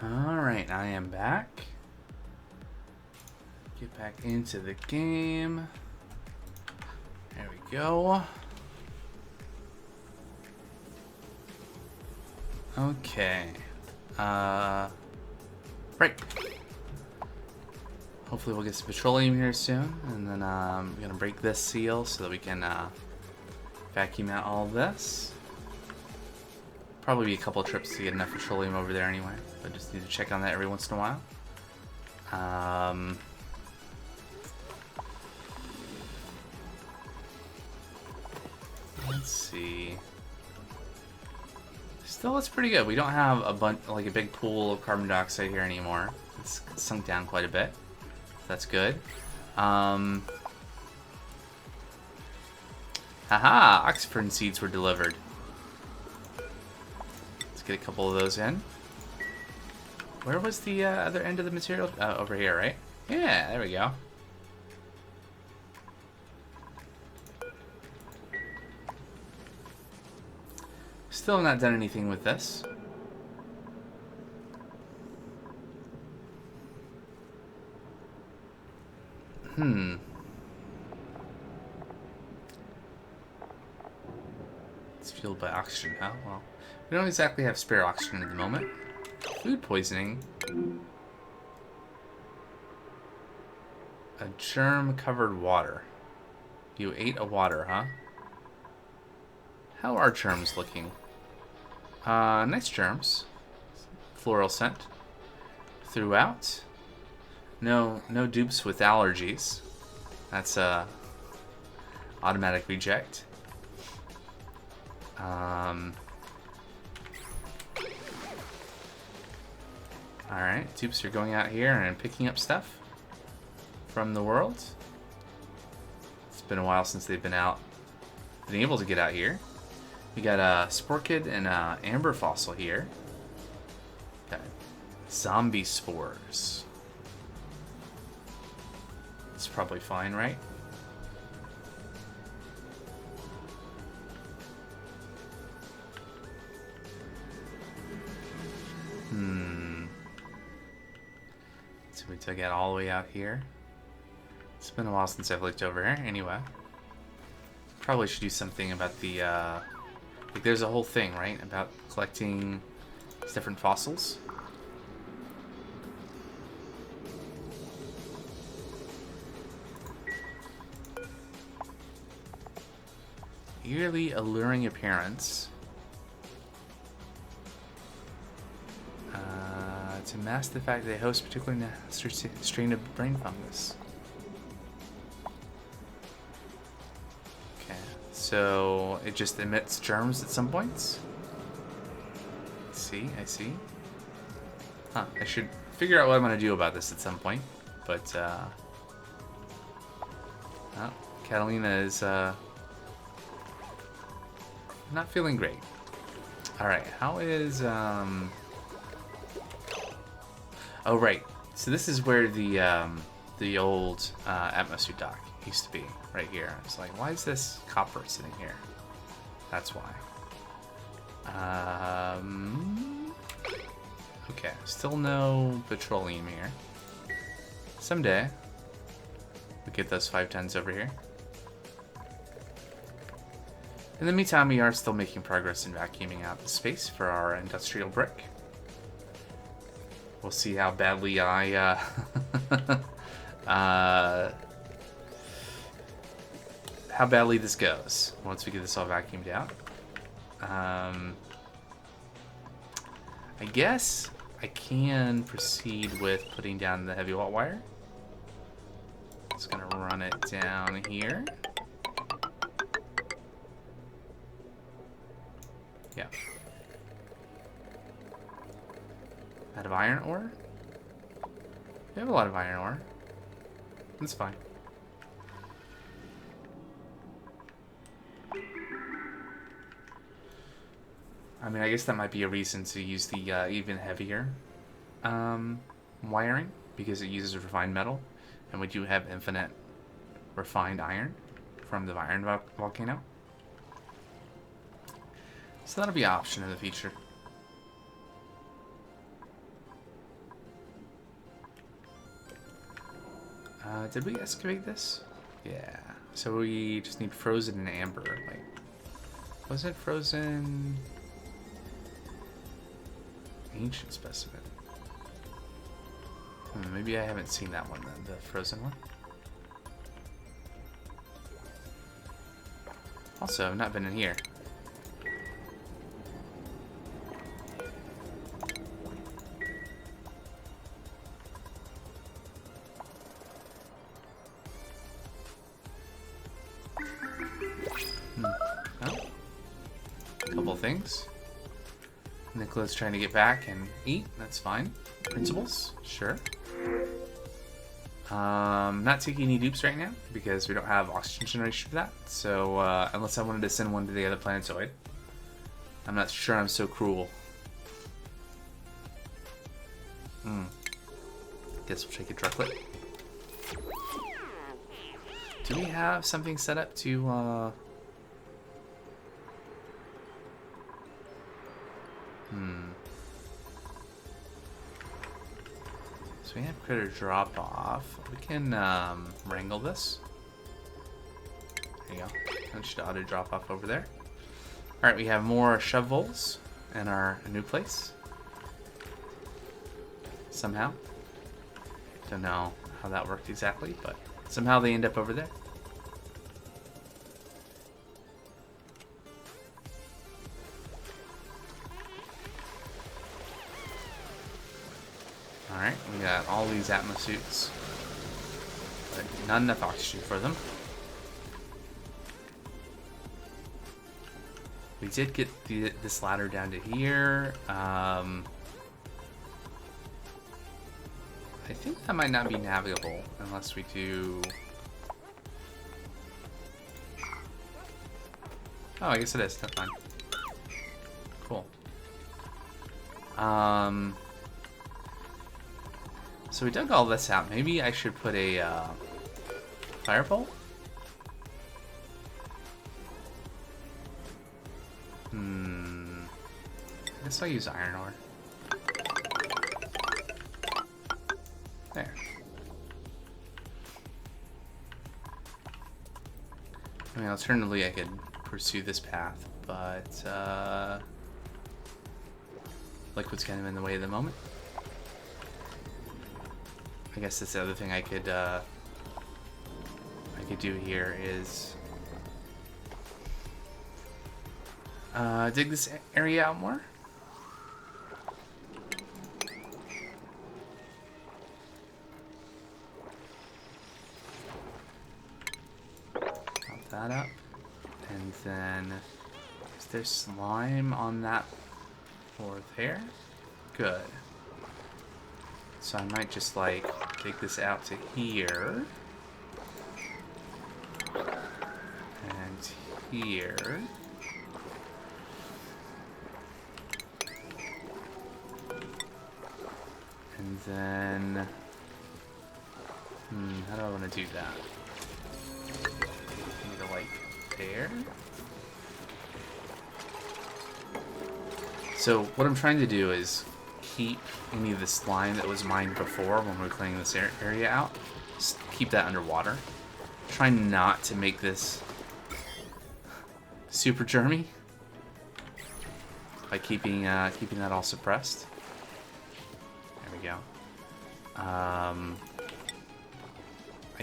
Alright, I am back. Get back into the game. There we go. Okay. Right. Hopefully we'll get some petroleum here soon. And then I'm going to break this seal so that we can vacuum out all of this. Probably be a couple of trips to get enough petroleum over there anyway. But just need to check on that every once in a while. Let's see. Still, it's pretty good. We don't have a bunch, like a big pool of carbon dioxide here anymore. It's sunk down quite a bit. That's good. Haha! Oxygen seeds were delivered. Let's get a couple of those in. Where was the other end of the material? Over here, right? Yeah, there we go. Still have not done anything with this. It's fueled by oxygen. Oh, well. We don't exactly have spare oxygen at the moment. Food poisoning. A germ-covered water. You ate a water, huh? How are germs looking? Nice germs. Floral scent. Throughout. No dupes with allergies. That's a automatic reject. Alright, dupes are going out here and picking up stuff from the world. It's been a while since they've been able to get out here. We got a Sporkid and a Amber Fossil here. Got zombie spores. It's probably fine, right? So we took it all the way out here. It's been a while since I've looked over here. Anyway, probably should do something about the. Like there's a whole thing, right, about collecting different fossils. Eerily alluring appearance. To mask the fact that they host a particularly nasty strain of brain fungus. Okay, so it just emits germs at some points? I see. Huh, I should figure out what I'm going to do about this at some point. But, oh, Catalina is, not feeling great. Alright, how is, Oh, right. So this is where the old atmosphere dock used to be, right here. It's like, why is this copper sitting here? That's why. Okay, still no petroleum here. Someday, we'll get those 5 tons over here. In the meantime, we are still making progress in vacuuming out the space for our industrial brick. We'll see how badly I, how badly this goes once we get this all vacuumed out. I guess I can proceed with putting down the heavy watt wire. Just gonna run it down here. Yeah. Out of iron ore? We have a lot of iron ore. That's fine. I mean, I guess that might be a reason to use the even heavier wiring, because it uses refined metal, and we do have infinite refined iron from the iron volcano. So that'll be an option in the future. Did we excavate this? Yeah. So we just need frozen and amber. Like, was it frozen? Ancient specimen. Maybe I haven't seen that one then, the frozen one. Also, I've not been in here. Oh. Couple things. Nicola's trying to get back and eat. That's fine. Principles? Sure. Not taking any dupes right now because we don't have oxygen generation for that. So unless I wanted to send one to the other planetoid, I'm not sure I'm so cruel. Guess we'll take a drunklet. Do we have something set up to So we have critter drop off. We can wrangle this. There you go. That should auto drop off over there. Alright, we have more shovels in our new place. Somehow. Don't know how that worked exactly, but somehow they end up over there. Alright, we got all these Atmos suits, but not enough oxygen for them. We did get this ladder down to here. I think that might not be navigable unless we do... Oh, I guess it is. That's fine. Cool. So we dug all this out. Maybe I should put a firebolt? I guess I'll use iron ore. There. I mean, alternatively, I could pursue this path, but liquid's kind of in the way at the moment. I guess that's the other thing I could do here is dig this area out more. Pop that up, and then is there slime on that floor there? Good. So I might just like take this out to here and here. And then how do I want to do that? Maybe like there. So what I'm trying to do is keep any of the slime that was mined before when we were cleaning this area out. Just keep that underwater. Try not to make this super germy by keeping that all suppressed. There we go. I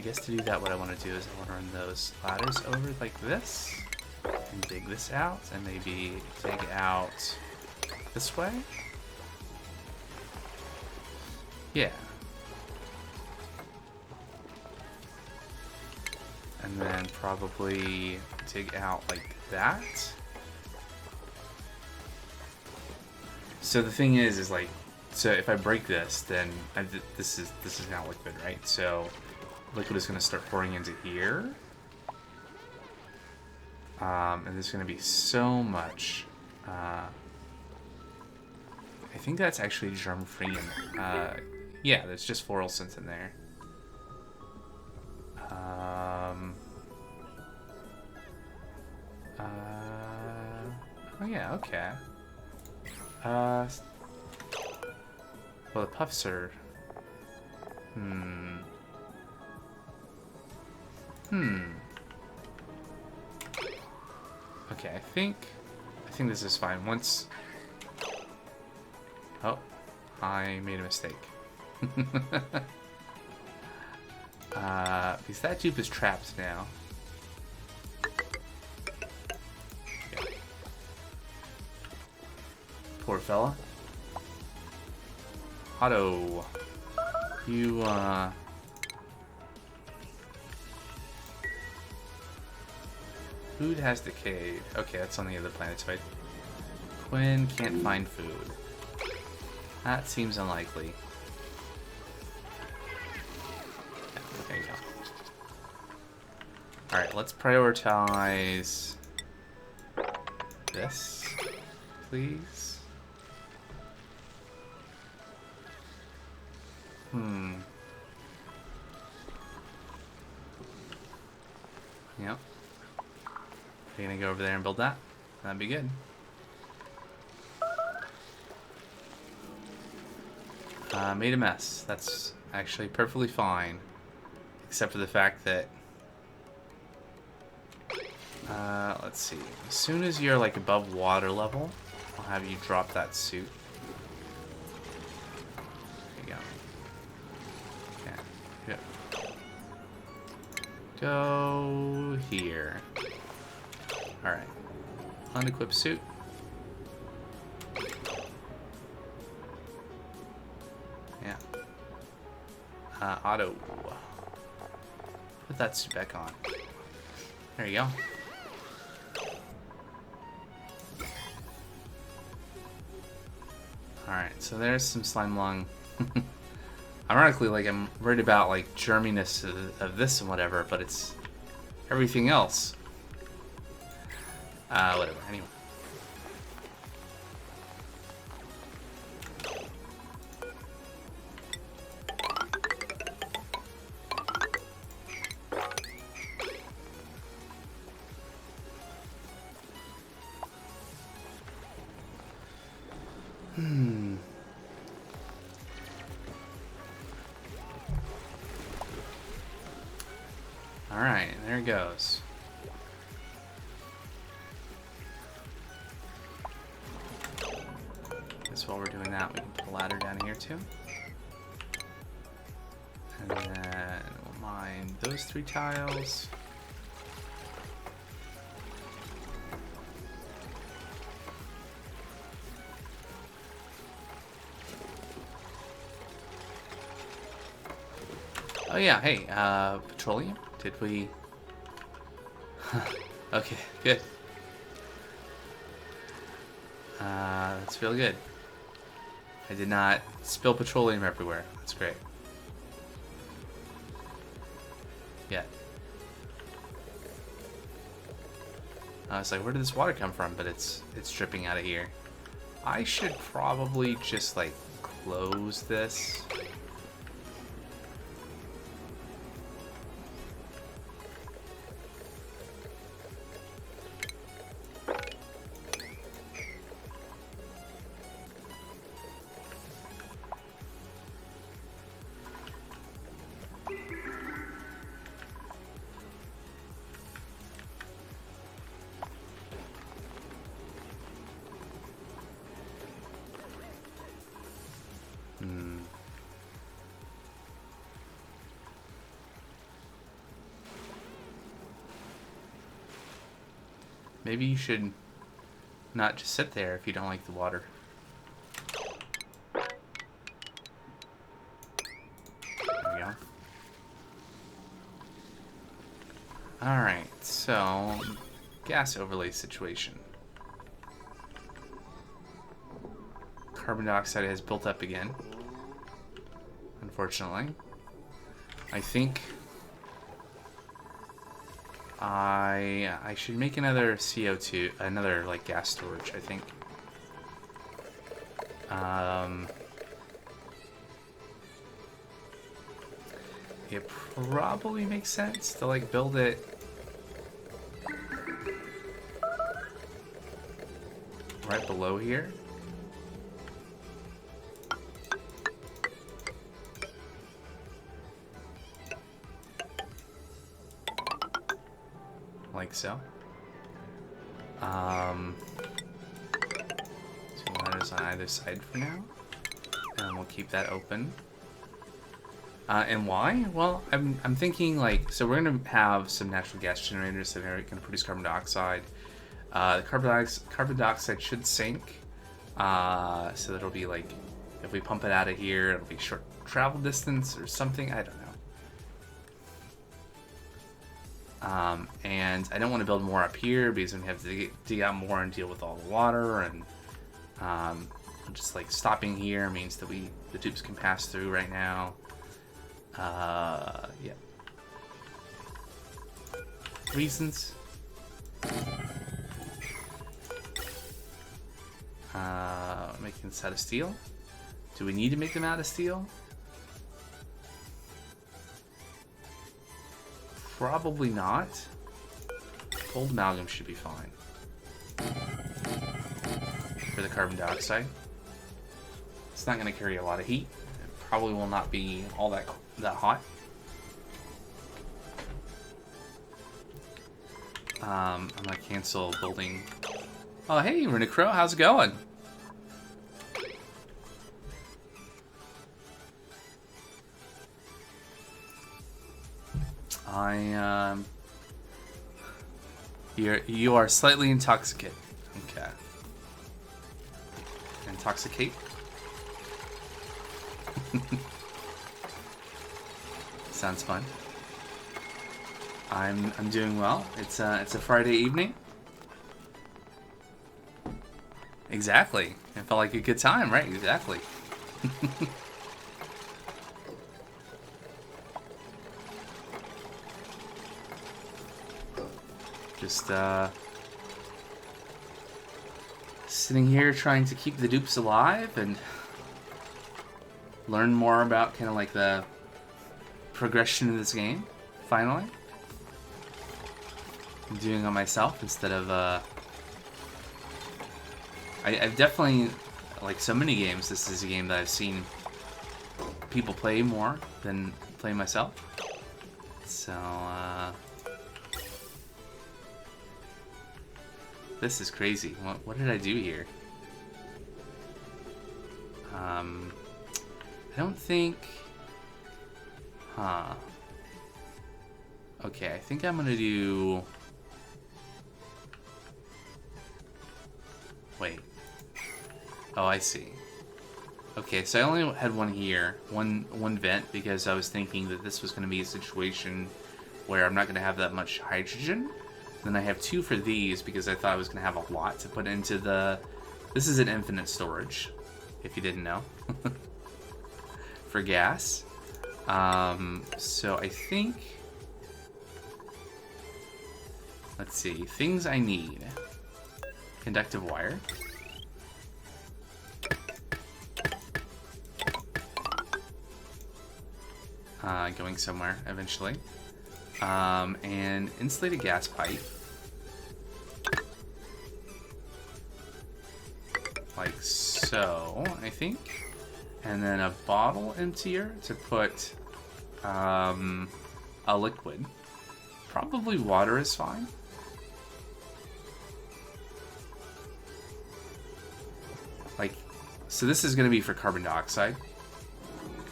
guess to do that, what I want to do is I want to run those ladders over like this and dig this out, and maybe dig out this way. Yeah. And then probably dig out like that. So the thing is like, so if I break this, then this is now liquid, right? So liquid is going to start pouring into here. And there's going to be so much. I think that's actually germ-free. Yeah, there's just fluorescence in there. Oh yeah, okay. Well, the puffs are... Okay, I think this is fine. Once... Oh, I made a mistake. Because that dupe is trapped now. Okay. Poor fella. Otto. You, Food has decayed. Okay, that's on the other planet side. Quinn can't find food. That seems unlikely. Yeah, there you go. Alright, let's prioritize this, please. Yep. You're gonna go over there and build that? That'd be good. Made a mess. That's actually perfectly fine. Except for the fact that... let's see. As soon as you're like above water level, I'll have you drop that suit. There you go. Yeah. Go here. Alright. Unequipped suit. Yeah. Auto. Put that suit back on. There you go. Alright, so there's some slime lung. Ironically, like, I'm worried about, like, germiness of this and whatever, but it's everything else. Whatever, anyway. Alright, there it goes. Guess while we're doing that, we can put a ladder down here too. And then we'll mine those 3 tiles. Oh yeah, hey, petroleum? Did we... Okay, good. That's really good. I did not spill petroleum everywhere. That's great. Yet. I was like, where did this water come from? But it's dripping out of here. I should probably just, like, close this. Maybe you should not just sit there if you don't like the water. There we go. Alright, so gas overlay situation. Carbon dioxide has built up again. Unfortunately. I think I should make another CO2, another like gas storage, I think. It probably makes sense to like build it right below here. so. 2 ladders on either side for now. And we'll keep that open. And why? Well, I'm thinking like, so we're going to have some natural gas generators that are going to produce carbon dioxide. The carbon dioxide should sink. So that'll be like, if we pump it out of here, it'll be short travel distance or something. I don't know. And I don't want to build more up here because I'm going to have to dig out more and deal with all the water. And just like stopping here means that the tubes can pass through right now. Yeah. Reasons. Making this out of steel. Do we need to make them out of steel? Probably not. Cold amalgam should be fine. For the carbon dioxide. It's not going to carry a lot of heat. It probably will not be all that hot. I'm going to cancel building. Oh, hey, Runic Crow, how's it going? You are slightly intoxicated. Okay. Intoxicate. Sounds fun. I'm doing well. It's a Friday evening. Exactly. It felt like a good time, right? Exactly. Just sitting here trying to keep the dupes alive and learn more about kind of like the progression of this game, finally. I'm doing it myself instead of I've definitely, like so many games, this is a game that I've seen people play more than play myself. So this is crazy. What did I do here? I don't think... Huh. Okay, I think I'm gonna do... Wait. Oh, I see. Okay, so I only had one here, one vent, because I was thinking that this was gonna be a situation where I'm not gonna have that much hydrogen. Then I have 2 for these because I thought I was going to have a lot to put into the... This is an infinite storage, if you didn't know, for gas. So I think... Let's see. Things I need. Conductive wire. Going somewhere eventually. And insulated gas pipe. Like so, I think. And then a bottle emptier to put a liquid. Probably water is fine. Like, so this is going to be for carbon dioxide.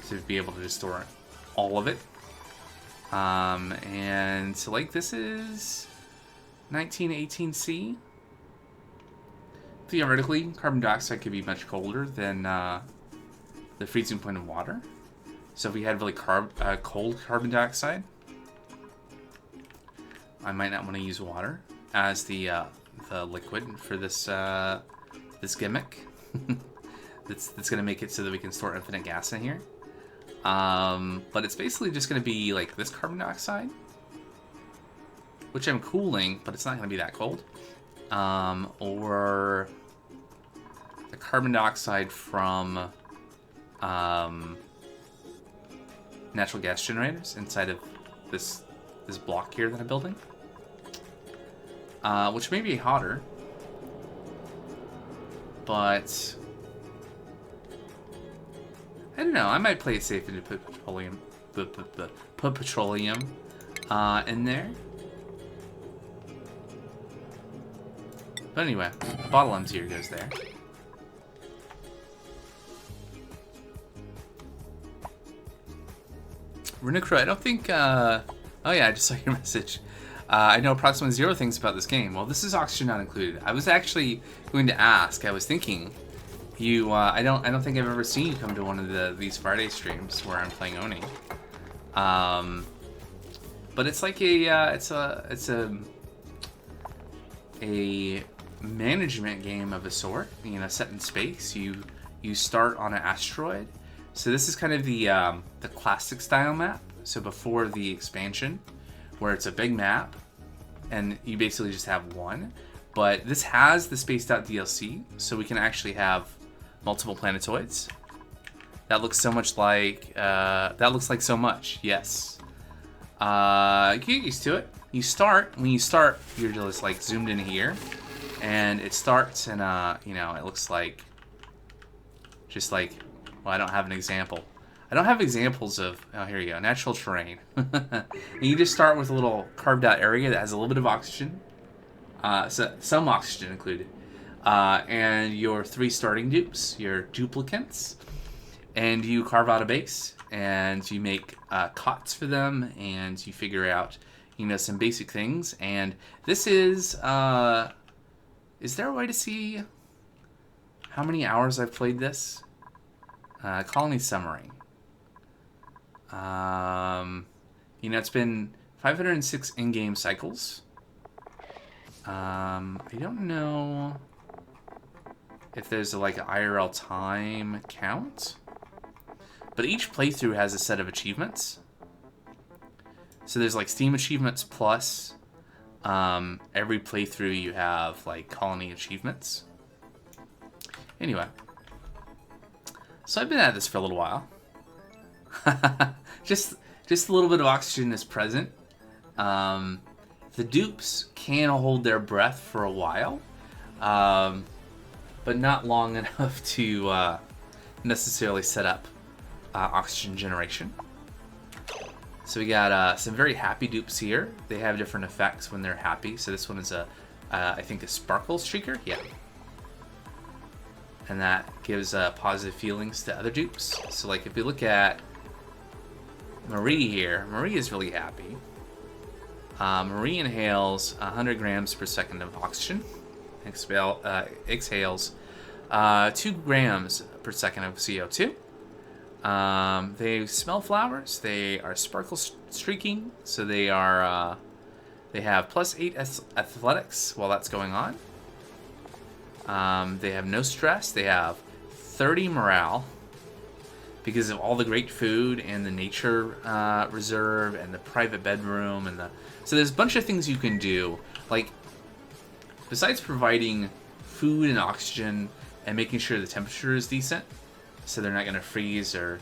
To be able to just store all of it. And so like this is 1918C. Theoretically, carbon dioxide could be much colder than the freezing point of water. So if we had really cold carbon dioxide, I might not want to use water as the liquid for this this gimmick. that's going to make it so that we can store infinite gas in here. But it's basically just going to be like this carbon dioxide, which I'm cooling, but it's not going to be that cold. Or the carbon dioxide from natural gas generators inside of this block here that I'm building, which may be hotter, but I don't know. I might play it safe and put petroleum, put petroleum in there. But anyway, bottle M tier goes there. Runacro, I don't think... oh yeah, I just saw your message. I know approximately 0 things about this game. Well, this is oxygen not included. I was actually going to ask. I was thinking, you. I don't think I've ever seen you come to one of these Friday streams where I'm playing Oni. But it's like it's a management game of a sort. You know, set in space. You start on an asteroid. So this is kind of the classic style map. So before the expansion, where it's a big map, and you basically just have one. But this has the spaced out DLC, so we can actually have multiple planetoids. That looks so much like that looks like so much. Yes. You get used to it. When you start, you're just like zoomed in here, and it starts, and you know, it looks like just like. Well, I don't have an example. I don't have examples of... Oh, here you go. Natural terrain. And you just start with a little carved out area that has a little bit of oxygen. So some oxygen included. And your 3 starting dupes, your duplicants. And you carve out a base. And you make cots for them. And you figure out, you know, some basic things. And this is... is there a way to see how many hours I've played this? Colony summary. You know, it's been 506 in-game cycles. I don't know if there's like an IRL time count, but each playthrough has a set of achievements. So there's like Steam achievements plus every playthrough you have like colony achievements. Anyway. So I've been at this for a little while. just a little bit of oxygen is present. The dupes can hold their breath for a while, but not long enough to necessarily set up oxygen generation. So we got some very happy dupes here. They have different effects when they're happy. So this one is I think a sparkle streaker. Yeah. And that gives positive feelings to other dupes. So like if you look at Marie here, Marie is really happy. Marie inhales 100 grams per second of oxygen. Exhales 2 grams per second of CO2. They smell flowers. They are sparkle streaking. So they are they have +8 athletics while that's going on. They have no stress. They have 30 morale because of all the great food and the nature reserve and the private bedroom and so there's a bunch of things you can do. Like besides providing food and oxygen and making sure the temperature is decent, so they're not going to freeze or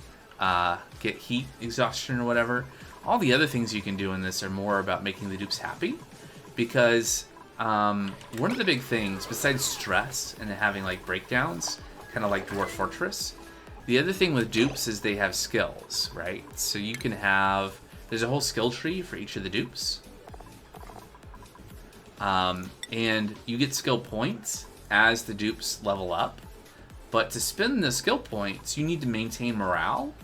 get heat exhaustion or whatever. All the other things you can do in this are more about making the dupes happy because. One of the big things, besides stress and having like breakdowns, kind of like Dwarf Fortress, the other thing with dupes is they have skills, right? So you can have, there's a whole skill tree for each of the dupes. And you get skill points as the dupes level up. But to spend the skill points, you need to maintain morale.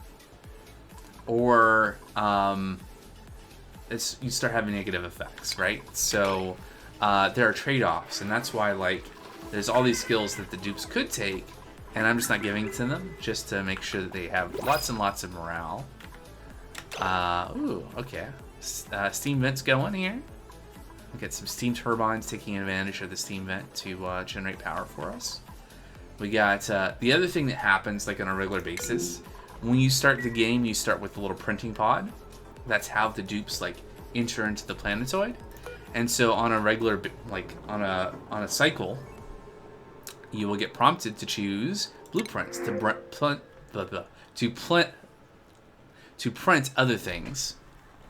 Or you start having negative effects, right? So... there are trade-offs, and that's why like there's all these skills that the dupes could take, and I'm just not giving to them just to make sure that they have lots and lots of morale. Ooh, okay. Steam vents going here. We got some steam turbines taking advantage of the steam vent to generate power for us. We got the other thing that happens like on a regular basis. When you start the game, you start with a little printing pod. That's how the dupes like enter into the planetoid. And so on a regular, like on a cycle, you will get prompted to choose blueprints to print other things.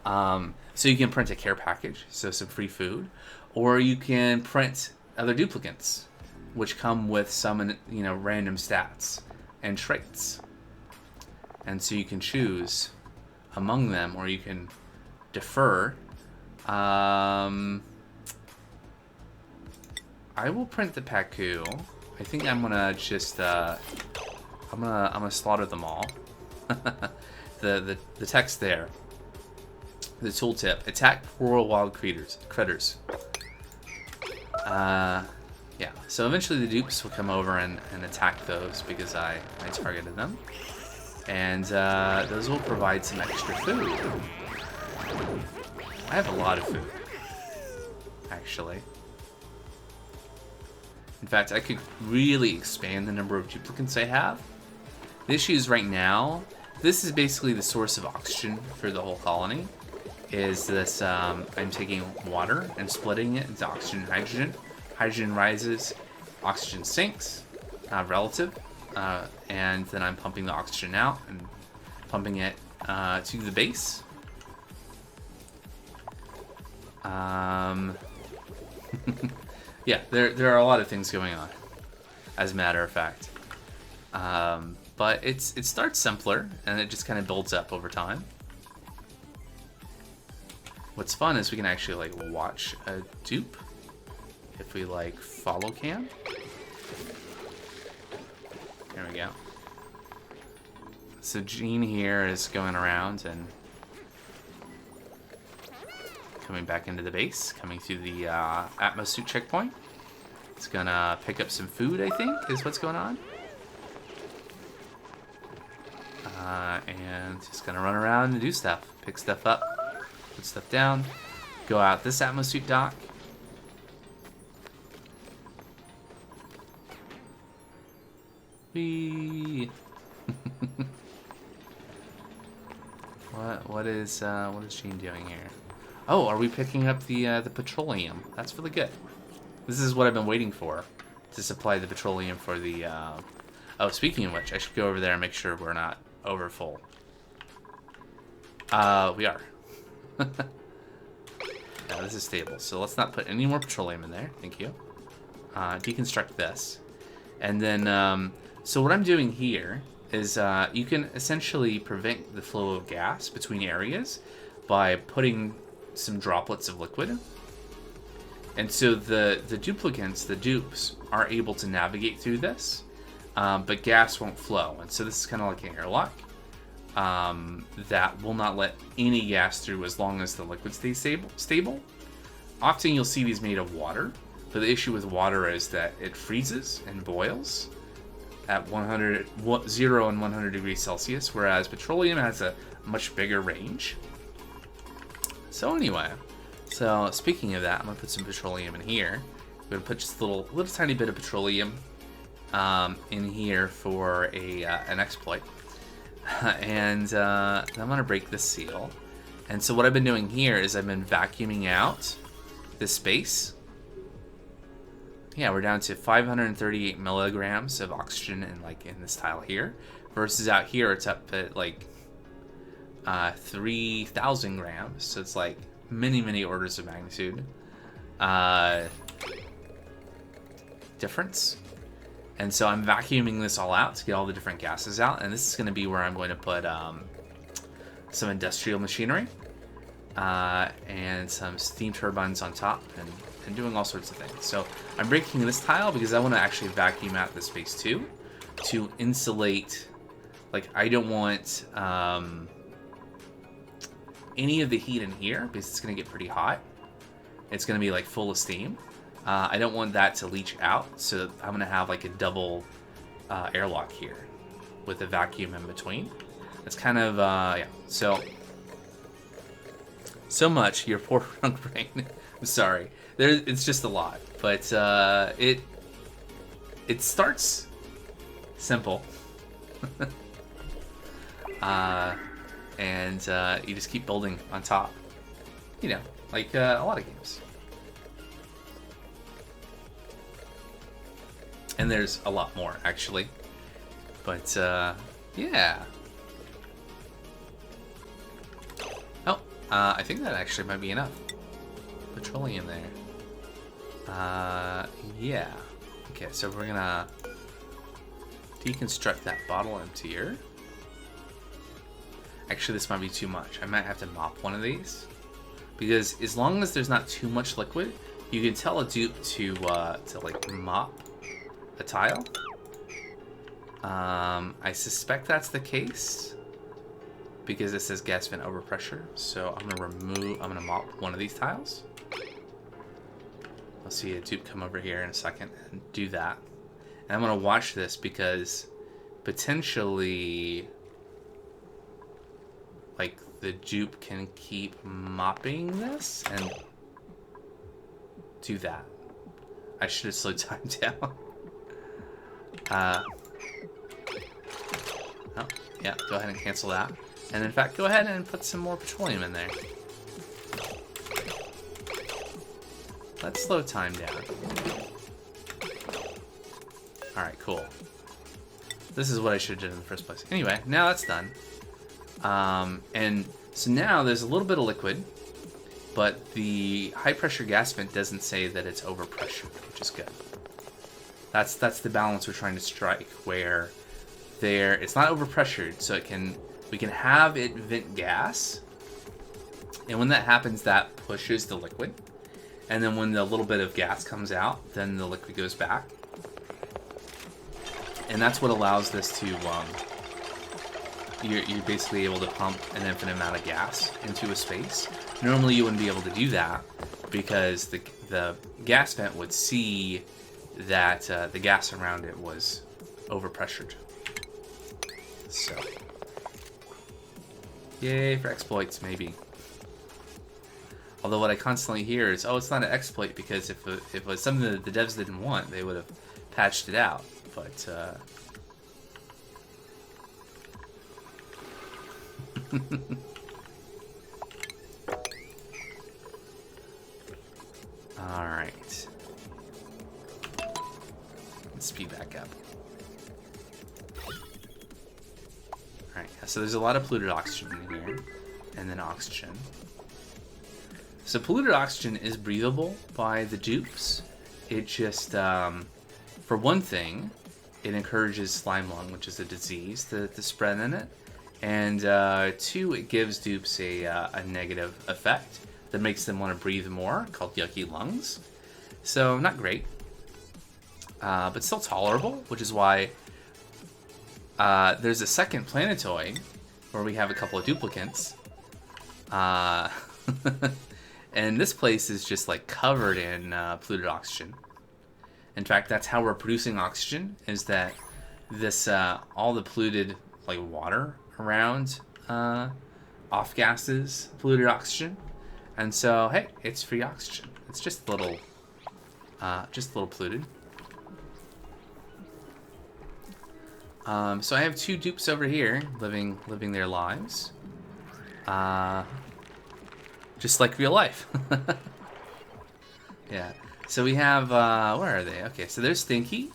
So you can print a care package, so some free food, or you can print other duplicates, which come with some random stats and traits. And so you can choose among them, or you can defer. I I will print the Paku. I think I'm gonna just I'm gonna slaughter them all. the text there. The tooltip: attack rural wild critters. Yeah. So eventually the dupes will come over and attack those because I targeted them, and those will provide some extra food. I have a lot of food, actually. In fact, I could really expand the number of duplicates I have. The issue is right now, this is basically the source of oxygen for the whole colony. Is this, I'm taking water and splitting it into oxygen and hydrogen. Hydrogen rises, oxygen sinks, relative, and then I'm pumping the oxygen out and pumping it to the base. Yeah, there are a lot of things going on, as a matter of fact. But it starts simpler, and it just kind of builds up over time. What's fun is we can actually like watch a dupe if we like follow cam. There we go. So Gene here is going around and coming back into the base, coming through the Atmosuit checkpoint. It's gonna pick up some food, I think, is what's going on. And just gonna run around and do stuff. Pick stuff up, put stuff down, go out this Atmosuit dock. Whee! What is Gene doing here? Oh, are we picking up the petroleum? That's really good. This is what I've been waiting for, to supply the petroleum for the. Oh, speaking of which, I should go over there and make sure we're not over full. We are. Yeah, this is stable. So let's not put any more petroleum in there. Thank you. Deconstruct this, and then so what I'm doing here is you can essentially prevent the flow of gas between areas by putting some droplets of liquid. And so the duplicants, the dupes, are able to navigate through this, but gas won't flow. And so this is kind of like an airlock that will not let any gas through as long as the liquid stays stable. Often you'll see these made of water, but the issue with water is that it freezes and boils at 0 and 100 degrees Celsius, whereas petroleum has a much bigger range. So anyway, so speaking of that, I'm gonna put some petroleum in here. I'm gonna put just a little tiny bit of petroleum in here for an exploit, and I'm gonna break this seal. And so what I've been doing here is I've been vacuuming out this space. Yeah, we're down to 538 milligrams of oxygen in this tile here, versus out here it's up at like 3,000 grams. So it's like many orders of magnitude difference. And so I'm vacuuming this all out to get all the different gases out, and this is going to be where I'm going to put some industrial machinery and some steam turbines on top, and doing all sorts of things. So I'm breaking this tile because I want to actually vacuum out the space too, to insulate. Like, I don't want any of the heat in here because it's going to get pretty hot. It's going to be like full of steam. I don't want that to leach out, so I'm going to have like a double airlock here with a vacuum in between. It's kind of, yeah. So much, your poor drunk brain. I'm sorry. It's just a lot, but it starts simple, and you just keep building on top. You know, like a lot of games. And there's a lot more actually, but yeah. Oh, I think that actually might be enough petroleum there. Yeah. Okay, so we're gonna deconstruct that bottle emptier. Actually, this might be too much. I might have to mop one of these, because as long as there's not too much liquid, you can tell a dupe to like mop a tile. I suspect that's the case because it says gas vent overpressure. So I'm gonna mop one of these tiles. I'll see a dupe come over here in a second and do that. And I'm gonna watch this because potentially, like, the dupe can keep mopping this and do that. I should have slowed time down. Oh, yeah, go ahead and cancel that. And in fact, go ahead and put some more petroleum in there. Let's slow time down. Alright, cool. This is what I should have done in the first place. Anyway, now that's done. And so now there's a little bit of liquid, but the high pressure gas vent doesn't say that it's overpressured, which is good. That's the balance we're trying to strike, where it's not overpressured, so we can have it vent gas, and when that happens, that pushes the liquid, and then when the little bit of gas comes out, then the liquid goes back, and that's what allows this to you're basically able to pump an infinite amount of gas into a space. Normally you wouldn't be able to do that because the gas vent would see that the gas around it was overpressured. So, yay for exploits, maybe. Although what I constantly hear is, oh, it's not an exploit because if it was something that the devs didn't want, they would have patched it out. But, alright. Let's speed back up. Alright, so there's a lot of polluted oxygen in here, and then oxygen. So polluted oxygen is breathable by the dupes. It just, for one thing, it encourages slime lung, which is a disease, to spread in it. And two, it gives dupes a negative effect that makes them want to breathe more, called yucky lungs. So not great, but still tolerable, which is why there's a second planetoid where we have a couple of duplicates. And this place is just like covered in polluted oxygen. In fact, that's how we're producing oxygen, is that this all the polluted like water around off gases polluted oxygen. And so, hey, it's free oxygen. It's just a little polluted. So I have two dupes over here living their lives, just like real life. Yeah. So we have where are they? Okay, so there's Stinky,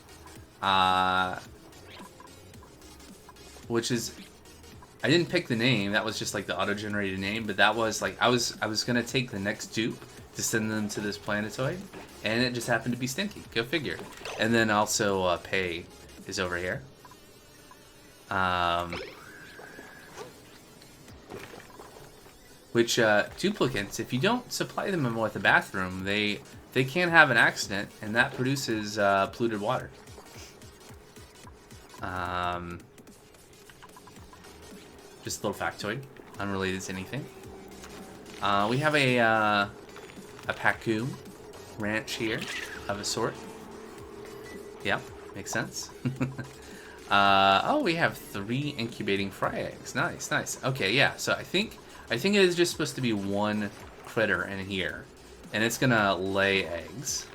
which is, I didn't pick the name. That was just like the auto-generated name, but that was like I was gonna take the next dupe to send them to this planetoid, and it just happened to be Stinky. Go figure. And then also Pei is over here. Which duplicates, if you don't supply them with a bathroom, they can have an accident, and that produces polluted water. Just a little factoid, unrelated to anything. We have a Pacu ranch here of a sort. Yep, makes sense. Oh, we have 3 incubating fry eggs. Nice, nice. Okay, yeah. So I think it is just supposed to be one critter in here, and it's gonna lay eggs.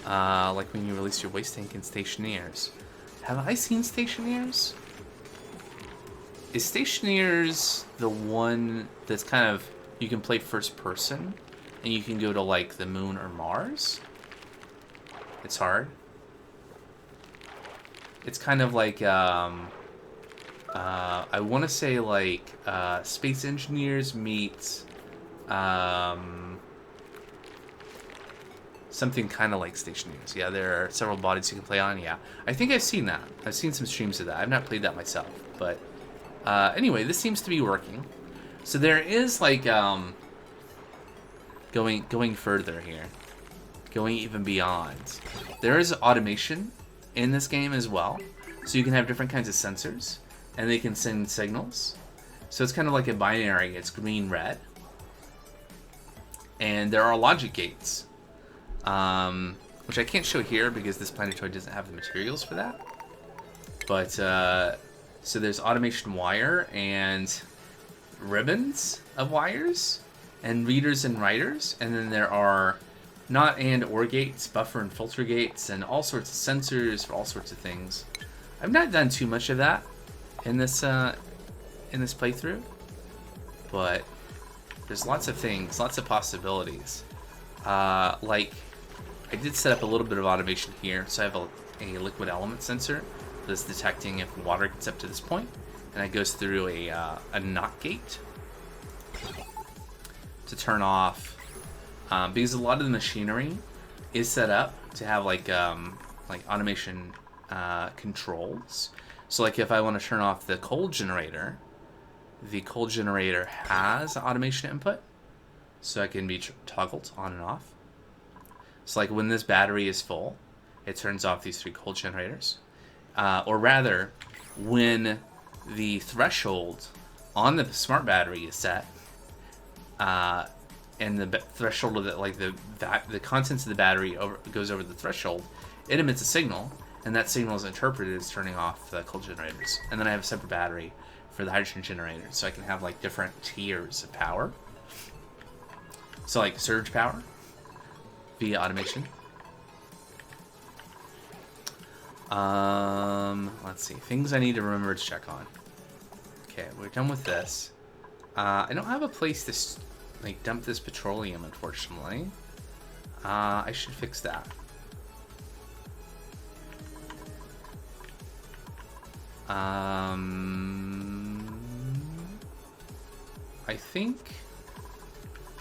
Like when you release your waste tank in Stationeers. Have I seen Stationeers? Is Stationeers the one that's kind of, you can play first person, and you can go to like the moon or Mars? It's hard. It's kind of like, I want to say like Space Engineers meets something kind of like Stationeers. Yeah, there are several bodies you can play on. Yeah, I think I've seen that. I've seen some streams of that. I've not played that myself, but anyway, this seems to be working. So there is like going further here, going even beyond. There is automation in this game as well, so you can have different kinds of sensors, and they can send signals. So it's kind of like a binary. It's green, red, and there are logic gates, which I can't show here because this planetoid doesn't have the materials for that. But so there's automation wire and ribbons of wires and readers and writers, and then there are not and or gates, buffer and filter gates, and all sorts of sensors for all sorts of things. I've not done too much of that in this playthrough, but there's lots of things, lots of possibilities. Like I did set up a little bit of automation here, so I have a liquid element sensor that's detecting if water gets up to this point, and it goes through a knock gate to turn off, because a lot of the machinery is set up to have like automation controls. So like if I want to turn off the coal generator has automation input, so it can be toggled on and off. So like when this battery is full, it turns off these 3 coal generators. Or rather, when the threshold on the smart battery is set, and the threshold of the contents of the battery goes over the threshold, it emits a signal, and that signal is interpreted as turning off the coal generators. And then I have a separate battery for the hydrogen generator, so I can have like different tiers of power. So like surge power via automation. Let's see, things I need to remember to check on. Okay, we're done with this. I don't have a place to like dump this petroleum, unfortunately. I should fix that. I think,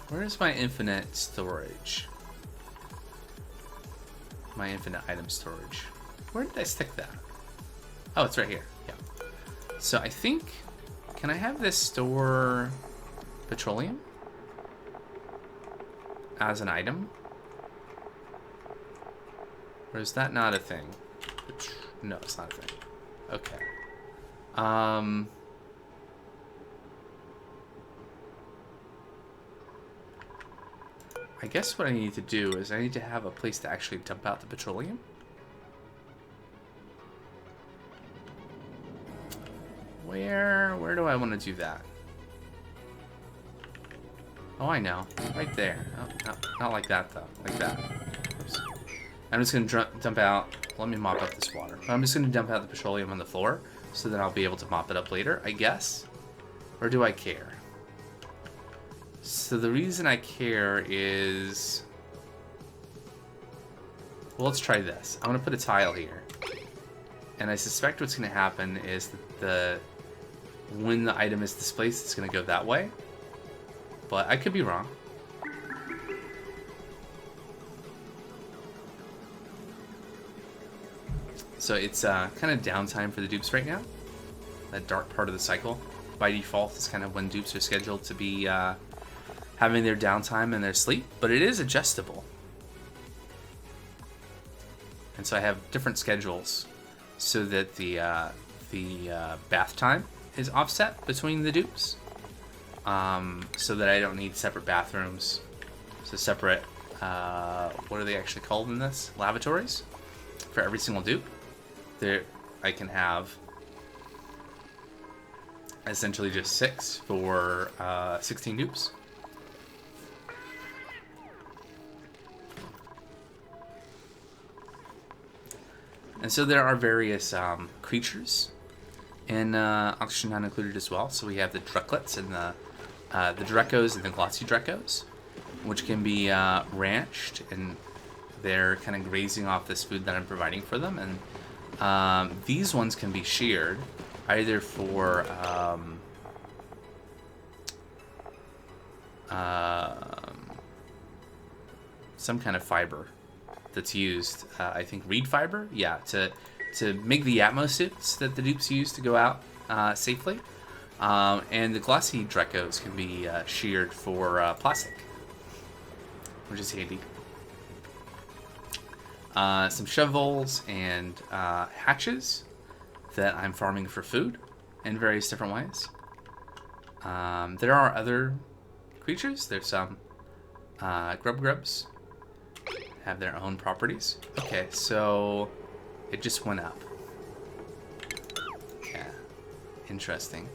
where's my infinite storage? My infinite item storage. Where did I stick that? Oh, it's right here. Yeah. So I think, can I have this store petroleum as an item? Or is that not a thing? No, it's not a thing. Okay. I guess what I need to do is I need to have a place to actually dump out the petroleum. Where do I want to do that? Oh, I know. Right there. Oh, no, not like that, though. Like that. Oops. I'm just going to dump out... Let me mop up this water. I'm just going to dump out the petroleum on the floor, so that I'll be able to mop it up later, I guess. Or do I care? So the reason I care is... Well, let's try this. I'm going to put a tile here. And I suspect what's going to happen is that when the item is displaced, it's going to go that way. But I could be wrong. So it's kind of downtime for the dupes right now. That dark part of the cycle. By default, it's kind of when dupes are scheduled to be having their downtime and their sleep. But it is adjustable. And so I have different schedules so that the bath time is offset between the dupes. So that I don't need separate bathrooms. So separate, what are they actually called in this? Lavatories? For every single dupe. There, I can have essentially just 6 for 16 dupes. And so there are various creatures in Oxygen Not Included as well. So we have the Drucklets and the Drekos and the Glossy Drekos, which can be ranched, and they're kind of grazing off this food that I'm providing for them. And these ones can be sheared either for some kind of fiber that's used, I think reed fiber, yeah, to make the Atmos suits that the dupes use to go out safely. And the Glossy Drekos can be sheared for plastic. which is handy. Some shovels and hatches that I'm farming for food in various different ways. There are other creatures. There's some grubs. Have their own properties. Okay, so it just went up. Yeah, interesting.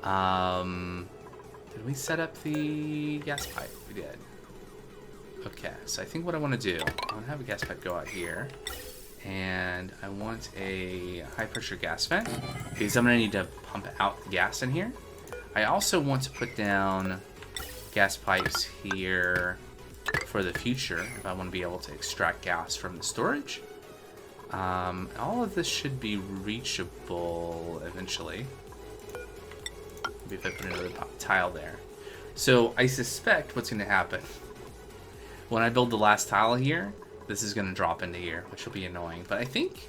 Did we set up the gas pipe? We did. Okay, so I think what I want to do, I want to have a gas pipe go out here, and I want a high pressure gas vent because I'm going to need to pump out the gas in here. I also want to put down gas pipes here for the future if I want to be able to extract gas from the storage. All of this should be reachable eventually. Maybe if I put another tile there. So I suspect what's going to happen when I build the last tile here, this is going to drop into here, which will be annoying. But I think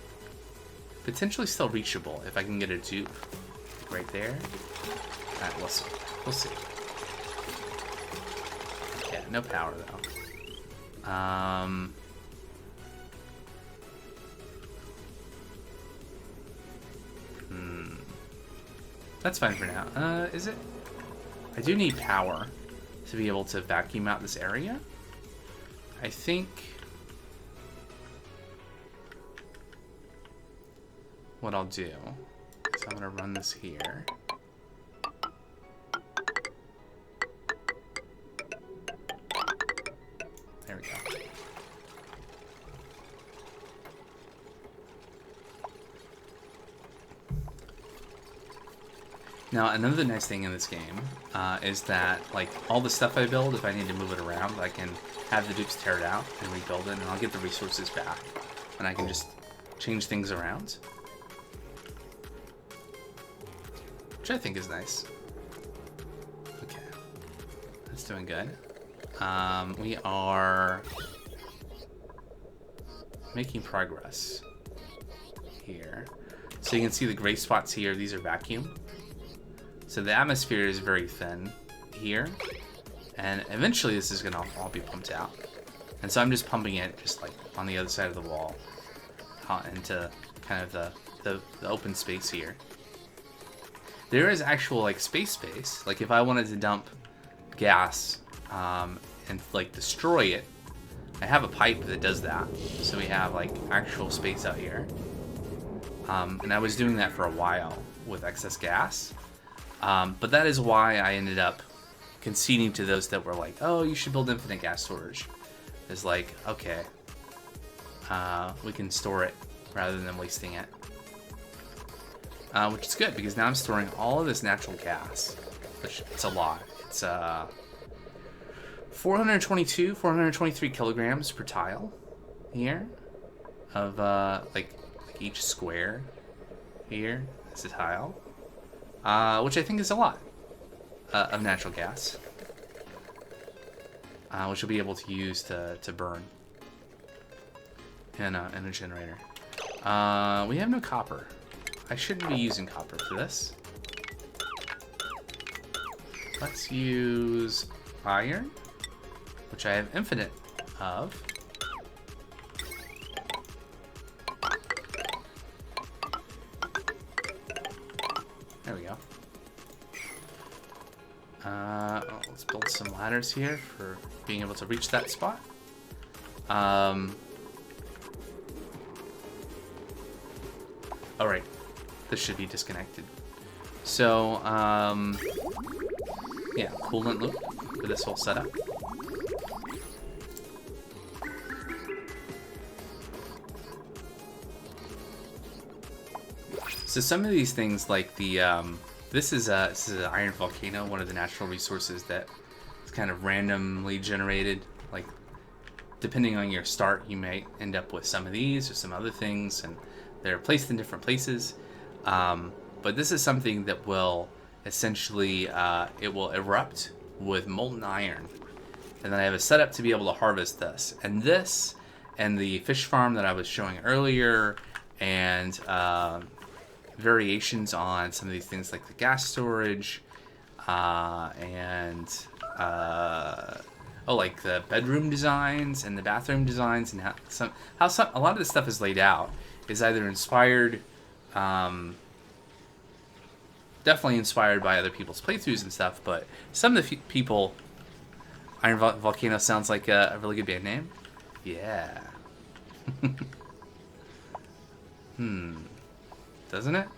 potentially still reachable if I can get a dupe right there. Alright, we'll see. We'll see. Yeah, no power though. That's fine for now. Is it? I do need power to be able to vacuum out this area. I think what I'll do is I'm gonna run this here. There we go. Now, another nice thing in this game is that, like, all the stuff I build, if I need to move it around, I can have the dupes tear it out and rebuild it, and I'll get the resources back. And I can just change things around. Which I think is nice. Okay. That's doing good. We are making progress here. So you can see the gray spots here. These are vacuum. So the atmosphere is very thin here, and eventually this is gonna all be pumped out. And so I'm just pumping it just like on the other side of the wall into kind of the open space here. There is actual like space. Like if I wanted to dump gas and like destroy it, I have a pipe that does that. So we have like actual space out here. And I was doing that for a while with excess gas. But that is why I ended up conceding to those that were like, oh, you should build infinite gas storage. It's like, okay, we can store it rather than wasting it. Which is good, because now I'm storing all of this natural gas, which it's a lot. It's 423 kilograms per tile here of like each square here is a tile. Which I think is a lot of natural gas, which we'll be able to use to burn in a generator. We have no copper. I shouldn't be using copper for this. Let's use iron, which I have infinite of. There we go. Let's build some ladders here for being able to reach that spot. Alright, this should be disconnected. So, yeah, coolant loop for this whole setup. So some of these things, like the this is an iron volcano, one of the natural resources that is kind of randomly generated. Like, depending on your start, you may end up with some of these or some other things, and they're placed in different places. But this is something that will essentially it will erupt with molten iron, and then I have a setup to be able to harvest this. And this, and the fish farm that I was showing earlier, and variations on some of these things like the gas storage, and like the bedroom designs and the bathroom designs, and how a lot of this stuff is laid out is either inspired, definitely inspired by other people's playthroughs and stuff, but some of the people... Iron Volcano sounds like a really good band name. Yeah. Doesn't it?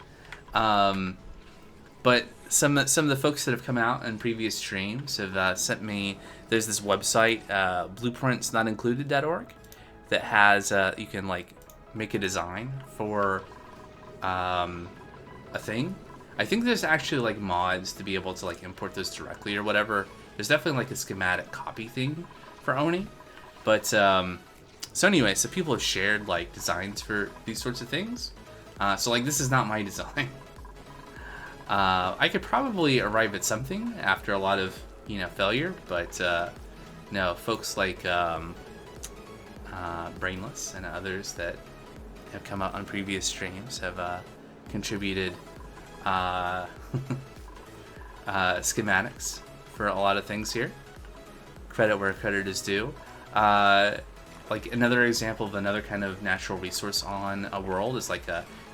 But some of the folks that have come out in previous streams have sent me... There's this website, blueprintsnotincluded.org, that has... you can, like, make a design for a thing. I think there's actually, like, mods to be able to, like, import those directly or whatever. There's definitely, like, a schematic copy thing for Oni. But, so anyway, so people have shared, like, designs for these sorts of things. So, like, this is not my design. I could probably arrive at something after a lot of, failure, but no, folks like Brainless and others that have come out on previous streams have contributed schematics for a lot of things here. Credit where credit is due. Like another example of another kind of natural resource on a world is like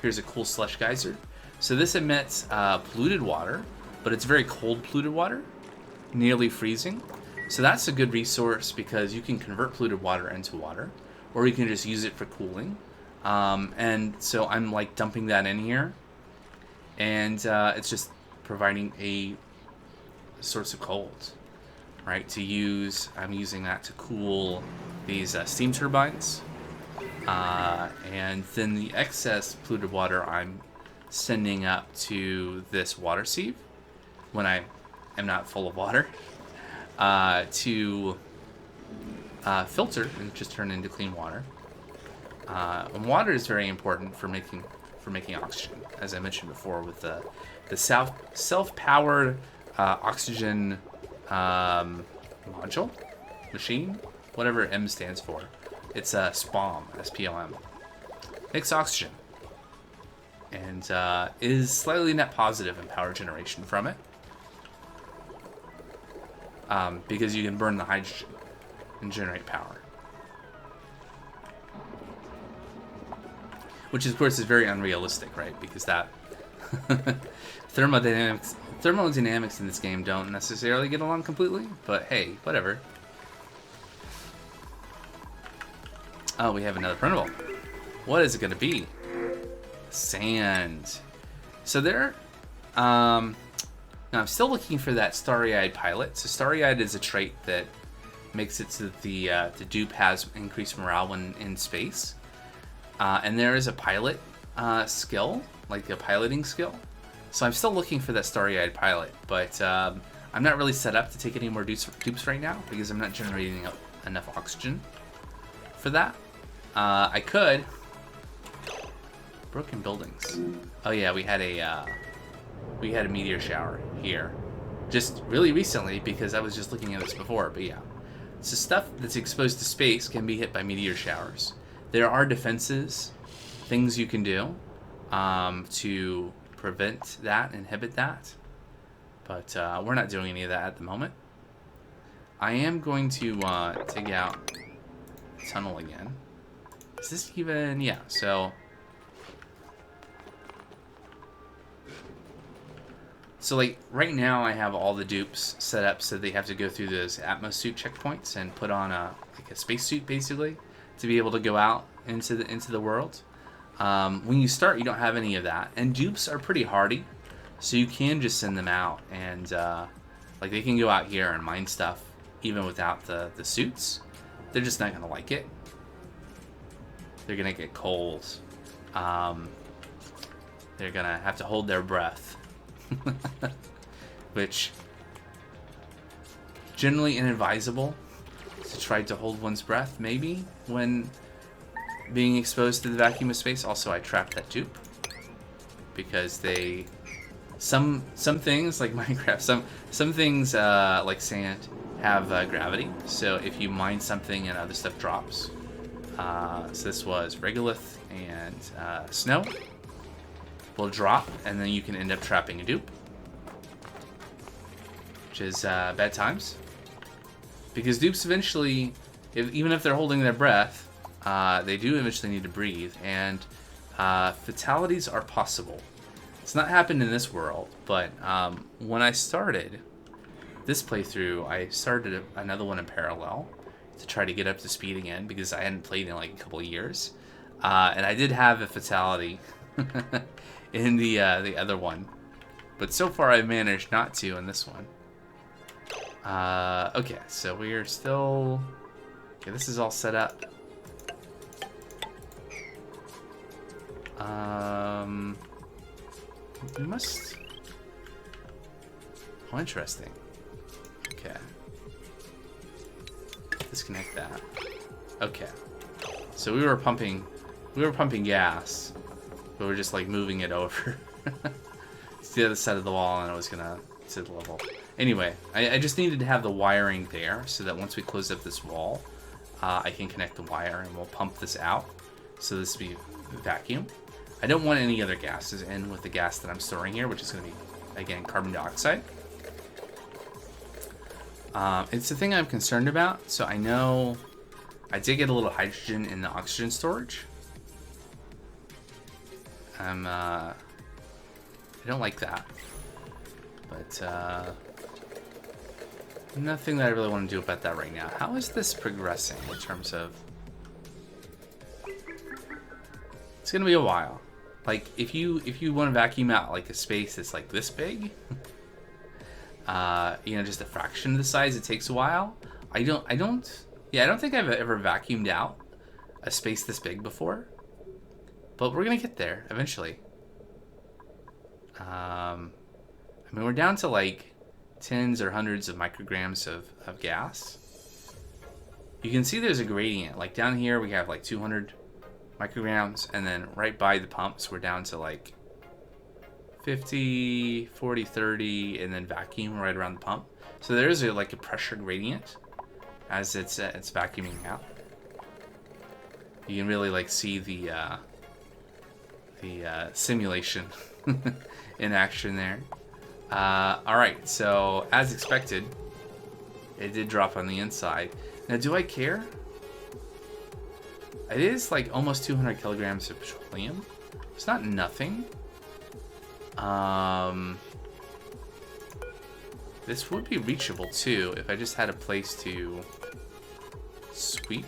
here's a cool slush geyser. So this emits polluted water, but it's very cold polluted water, nearly freezing. So that's a good resource because you can convert polluted water into water, or you can just use it for cooling. And so I'm like dumping that in here, and it's just providing a source of cold, right? To use, I'm using that to cool these steam turbines, and then the excess polluted water I'm sending up to this water sieve when I am not full of water to filter and just turn into clean water. And water is very important for making oxygen, as I mentioned before, with the self-powered oxygen module machine, whatever M stands for. It's SPOM, S-P-O-M. Makes oxygen, and is slightly net positive in power generation from it, because you can burn the hydrogen and generate power, which of course is very unrealistic, right? Because that thermodynamics in this game don't necessarily get along completely, but hey, whatever. Oh, we have another printable. What is it going to be? Sand. So there, now I'm still looking for that starry-eyed pilot. So starry-eyed is a trait that makes it so that the dupe has increased morale when in space. And there is a pilot skill, like a piloting skill. So I'm still looking for that starry-eyed pilot, but I'm not really set up to take any more dupes right now because I'm not generating enough oxygen for that. I could. Broken buildings. Oh yeah, we had a meteor shower here, just really recently because I was just looking at this before. But yeah, so stuff that's exposed to space can be hit by meteor showers. There are defenses, things you can do to prevent that, inhibit that, but we're not doing any of that at the moment. I am going to dig out the tunnel again. Is this even... yeah, so like right now I have all the dupes set up so they have to go through those Atmos suit checkpoints and put on a spacesuit basically to be able to go out into the world. When you start, you don't have any of that, and dupes are pretty hardy, so you can just send them out and like they can go out here and mine stuff even without the suits. They're just not gonna like it. They're gonna get cold. They're gonna have to hold their breath. Which generally inadvisable to try to hold one's breath maybe when being exposed to the vacuum of space. Also, I trapped that dupe because they some things like Minecraft, some things like sand have gravity, so if you mine something and other stuff drops, so this was regolith and snow will drop, and then you can end up trapping a dupe, which is bad times Because dupes eventually, even if they're holding their breath, they do eventually need to breathe, and fatalities are possible. It's not happened in this world, but when I started this playthrough, I started another one in parallel to try to get up to speed again because I hadn't played in like a couple of years, and I did have a fatality in the other one, but so far I've managed not to in this one. Okay, so we are still. Okay, this is all set up. We must. Oh, interesting. Okay. Disconnect that. Okay. So we were pumping gas, but we're just like moving it over to the other side of the wall, and it was gonna to the level. Anyway, I just needed to have the wiring there so that once we close up this wall, I can connect the wire and we'll pump this out. So this will be vacuum. I don't want any other gases in with the gas that I'm storing here, which is going to be, again, carbon dioxide. It's the thing I'm concerned about. So I know I did get a little hydrogen in the oxygen storage. I don't like that. But nothing that I really want to do about that right now. How is this progressing in terms of... It's going to be a while. Like, if you want to vacuum out like a space that's like this big, you know, just a fraction of the size, it takes a while. I don't think I've ever vacuumed out a space this big before. But we're gonna get there eventually. I mean, we're down to like tens or hundreds of micrograms of gas. You can see there's a gradient. Like down here we have like 200 micrograms, and then right by the pumps we're down to like 50, 40, 30, and then vacuum right around the pump. So there is like a pressure gradient as it's vacuuming out. You can really like see the simulation in action there. Alright, so as expected, it did drop on the inside. Now, do I care? It is like almost 200 kilograms of petroleum. It's not nothing. This would be reachable too if I just had a place to sweep.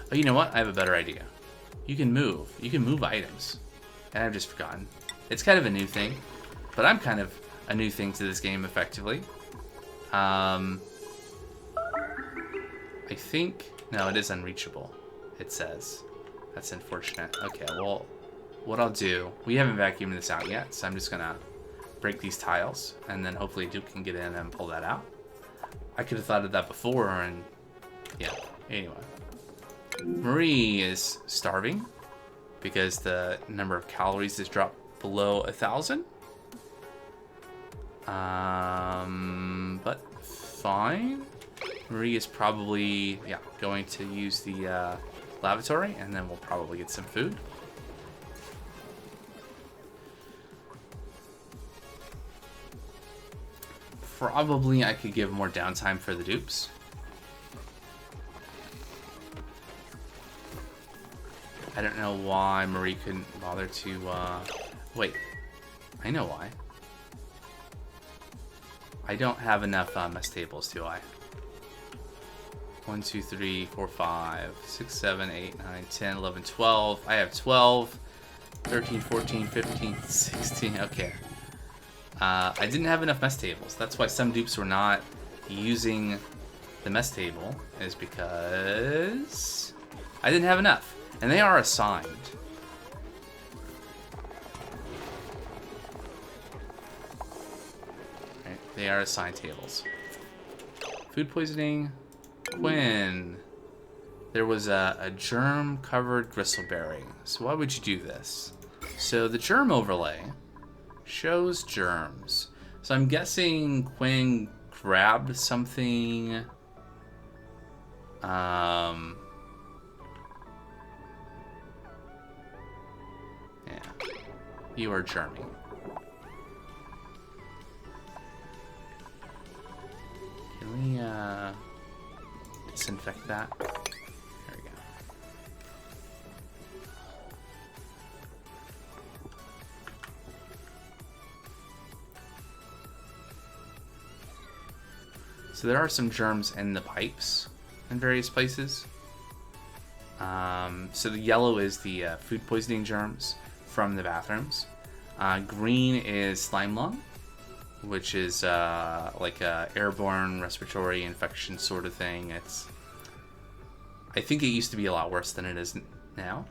Oh, you know what? I have a better idea. You can move. You can move items. And I've just forgotten. It's kind of a new thing, but I'm kind of a new thing to this game, effectively. I think... No, it is unreachable, it says. That's unfortunate. Okay, well, what I'll do... We haven't vacuumed this out yet, so I'm just gonna break these tiles, and then hopefully Duke can get in and pull that out. I could have thought of that before, and... Yeah, anyway. Marie is starving, because the number of calories has dropped below 1,000. But fine. Marie is probably, yeah, going to use the lavatory, and then we'll probably get some food. Probably I could give more downtime for the dupes. I don't know why Marie couldn't bother to, wait. I know why. I don't have enough mess tables, do I? 1, 2, 3, 4, 5, 6, 7, 8, 9, 10, 11, 12. I have 12, 13, 14, 15, 16. Okay. I didn't have enough mess tables. That's why some dupes were not using the mess table, is because I didn't have enough. And they are assigned. Right, they are assigned tables. Food poisoning. Quinn. There was a germ-covered gristleberry. So why would you do this? So the germ overlay shows germs. So I'm guessing Quinn grabbed something. Yeah. You are germy. Can we, disinfect that. There we go. So there are some germs in the pipes in various places. So the yellow is the food poisoning germs from the bathrooms. Green is slime lung, which is like a airborne respiratory infection sort of thing. I think it used to be a lot worse than it is now.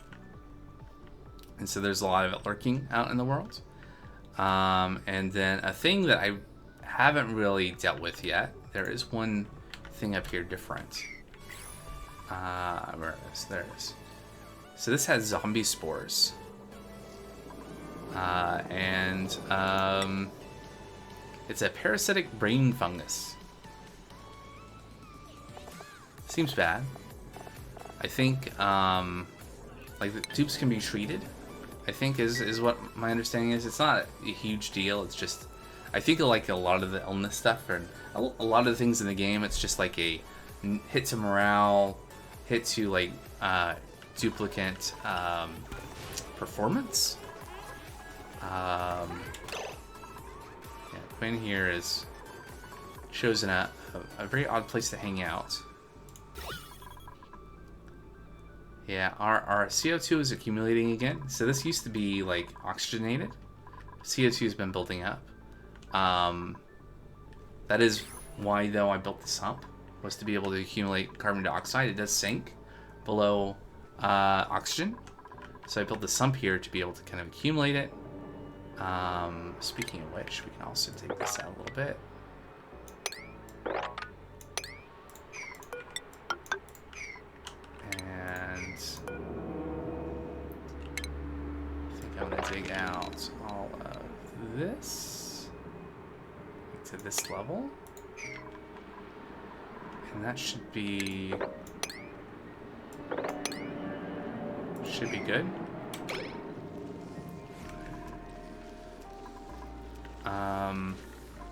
And so there's a lot of it lurking out in the world. And then a thing that I haven't really dealt with yet, there is one thing up here different. Where it is? There it is. So this has zombie spores. It's a parasitic brain fungus. Seems bad. I think, like the tubes can be treated, I think is what my understanding is. It's not a huge deal. It's just, I think like a lot of the illness stuff and a lot of the things in the game, it's just like a hit to morale, hit to like duplicate performance. Yeah, Quinn here is chosen a very odd place to hang out. Yeah, our CO2 is accumulating again. So this used to be like oxygenated. CO2 has been building up. That is why though I built the sump, was to be able to accumulate carbon dioxide. It does sink below oxygen. So I built the sump here to be able to kind of accumulate it. Speaking of which, we can also take this out a little bit. And I think I'm going to dig out all of this to this level. And that should be good.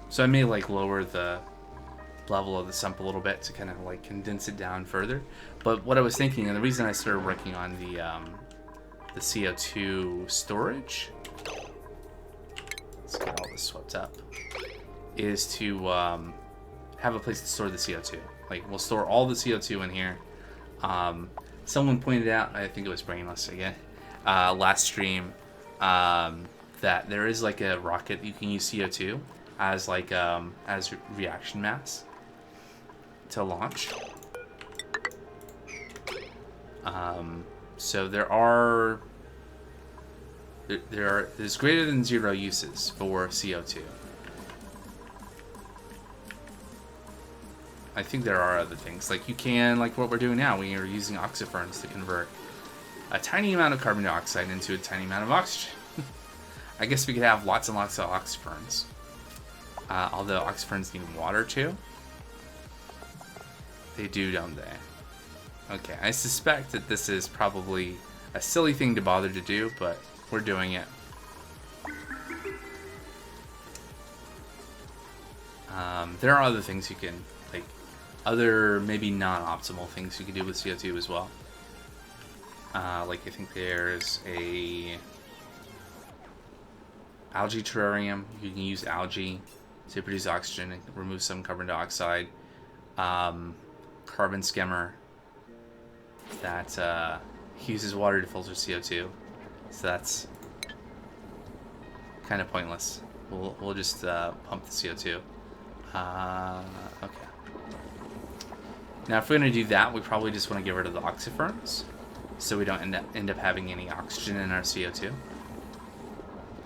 So I may like lower the level of the sump a little bit to kind of like condense it down further. But what I was thinking, and the reason I started working on the CO2 storage, let's get all this swept up, is to have a place to store the CO2. Like we'll store all the CO2 in here. Someone pointed out, I think it was Brainless again, last stream, that there is like a rocket you can use CO2 as like as reaction mass to launch. So there's greater than 0 uses for CO2. I think there are other things, like you can, like what we're doing now, we are using oxyferns to convert a tiny amount of carbon dioxide into a tiny amount of oxygen. I guess we could have lots and lots of oxyferns. Although oxyferns need water too. They do, don't they? Okay, I suspect that this is probably a silly thing to bother to do, but we're doing it. There are other things you can, like, other maybe non-optimal things you can do with CO2 as well. Like I think there's a algae terrarium. You can use algae to produce oxygen and remove some carbon dioxide. Carbon skimmer that uses water to filter CO2. So that's kind of pointless. We'll just pump the CO2. Okay. Now, if we're going to do that, we probably just want to get rid of the oxyferns, so we don't end up having any oxygen in our CO2.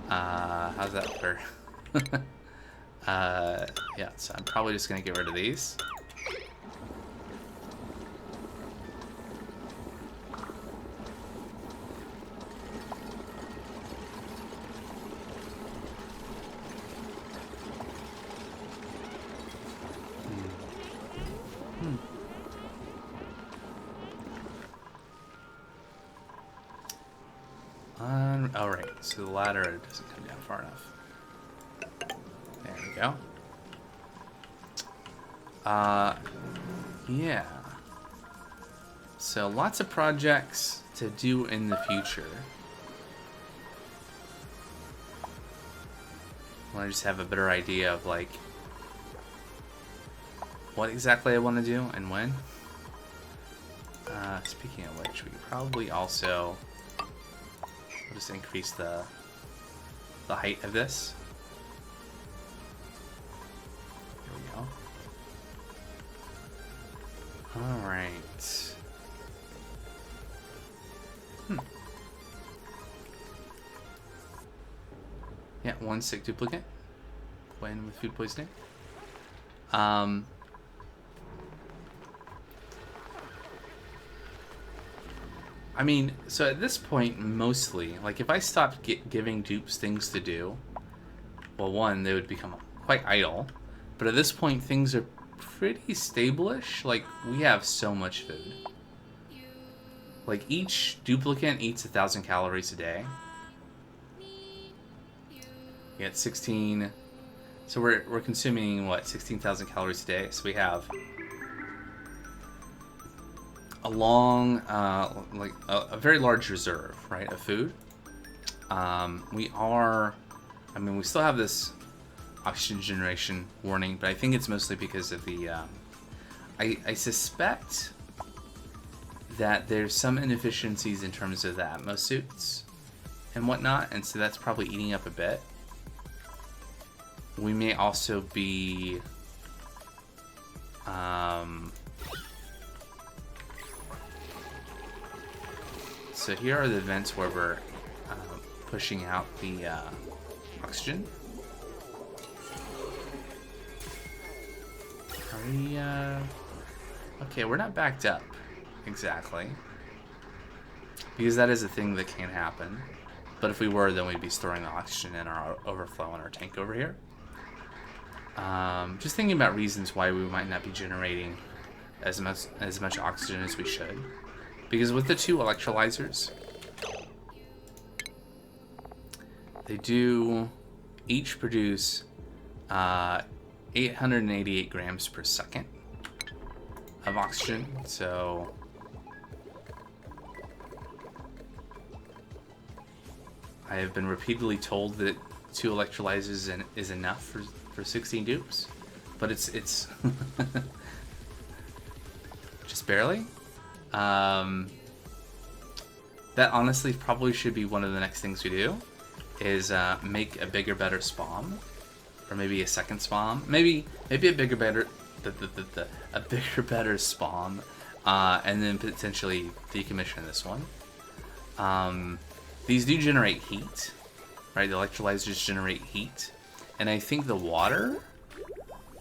How's that for? Yeah, so I'm probably just going to get rid of these. Alright, so the ladder doesn't come down far enough. There we go. Yeah. So lots of projects to do in the future. I just have a better idea of like what exactly I want to do and when. Speaking of which, we could probably also just increase the height of this. There we go. All right. Yeah, 1 sick duplicate. When with food poisoning. I mean, so at this point, mostly, like if I stopped giving dupes things to do, well, one, they would become quite idle. But at this point, things are pretty stable-ish. Like, we have so much food. Like, each duplicate eats 1,000 calories a day. You get 16. So we're consuming, what, 16,000 calories a day? So we have a long, like a very large reserve, right, of food. We still have this oxygen generation warning, but I think it's mostly because of the, I suspect that there's some inefficiencies in terms of the Atmos suits and whatnot, and so that's probably eating up a bit. We may also be, so here are the events where we're pushing out the oxygen. Are we, okay, we're not backed up exactly, because that is a thing that can happen. But if we were, then we'd be storing the oxygen in our overflow in our tank over here. Just thinking about reasons why we might not be generating as much oxygen as we should. Because with the 2 electrolyzers, they do each produce 888 grams per second of oxygen. So I have been repeatedly told that 2 electrolyzers is enough for 16 dupes, but it's just barely. That honestly probably should be one of the next things we do, is make a bigger, better spawn, or maybe a second spawn, maybe a bigger, better, a bigger, better spawn, and then potentially decommission this one. These do generate heat, right? The electrolyzers generate heat, and I think the water,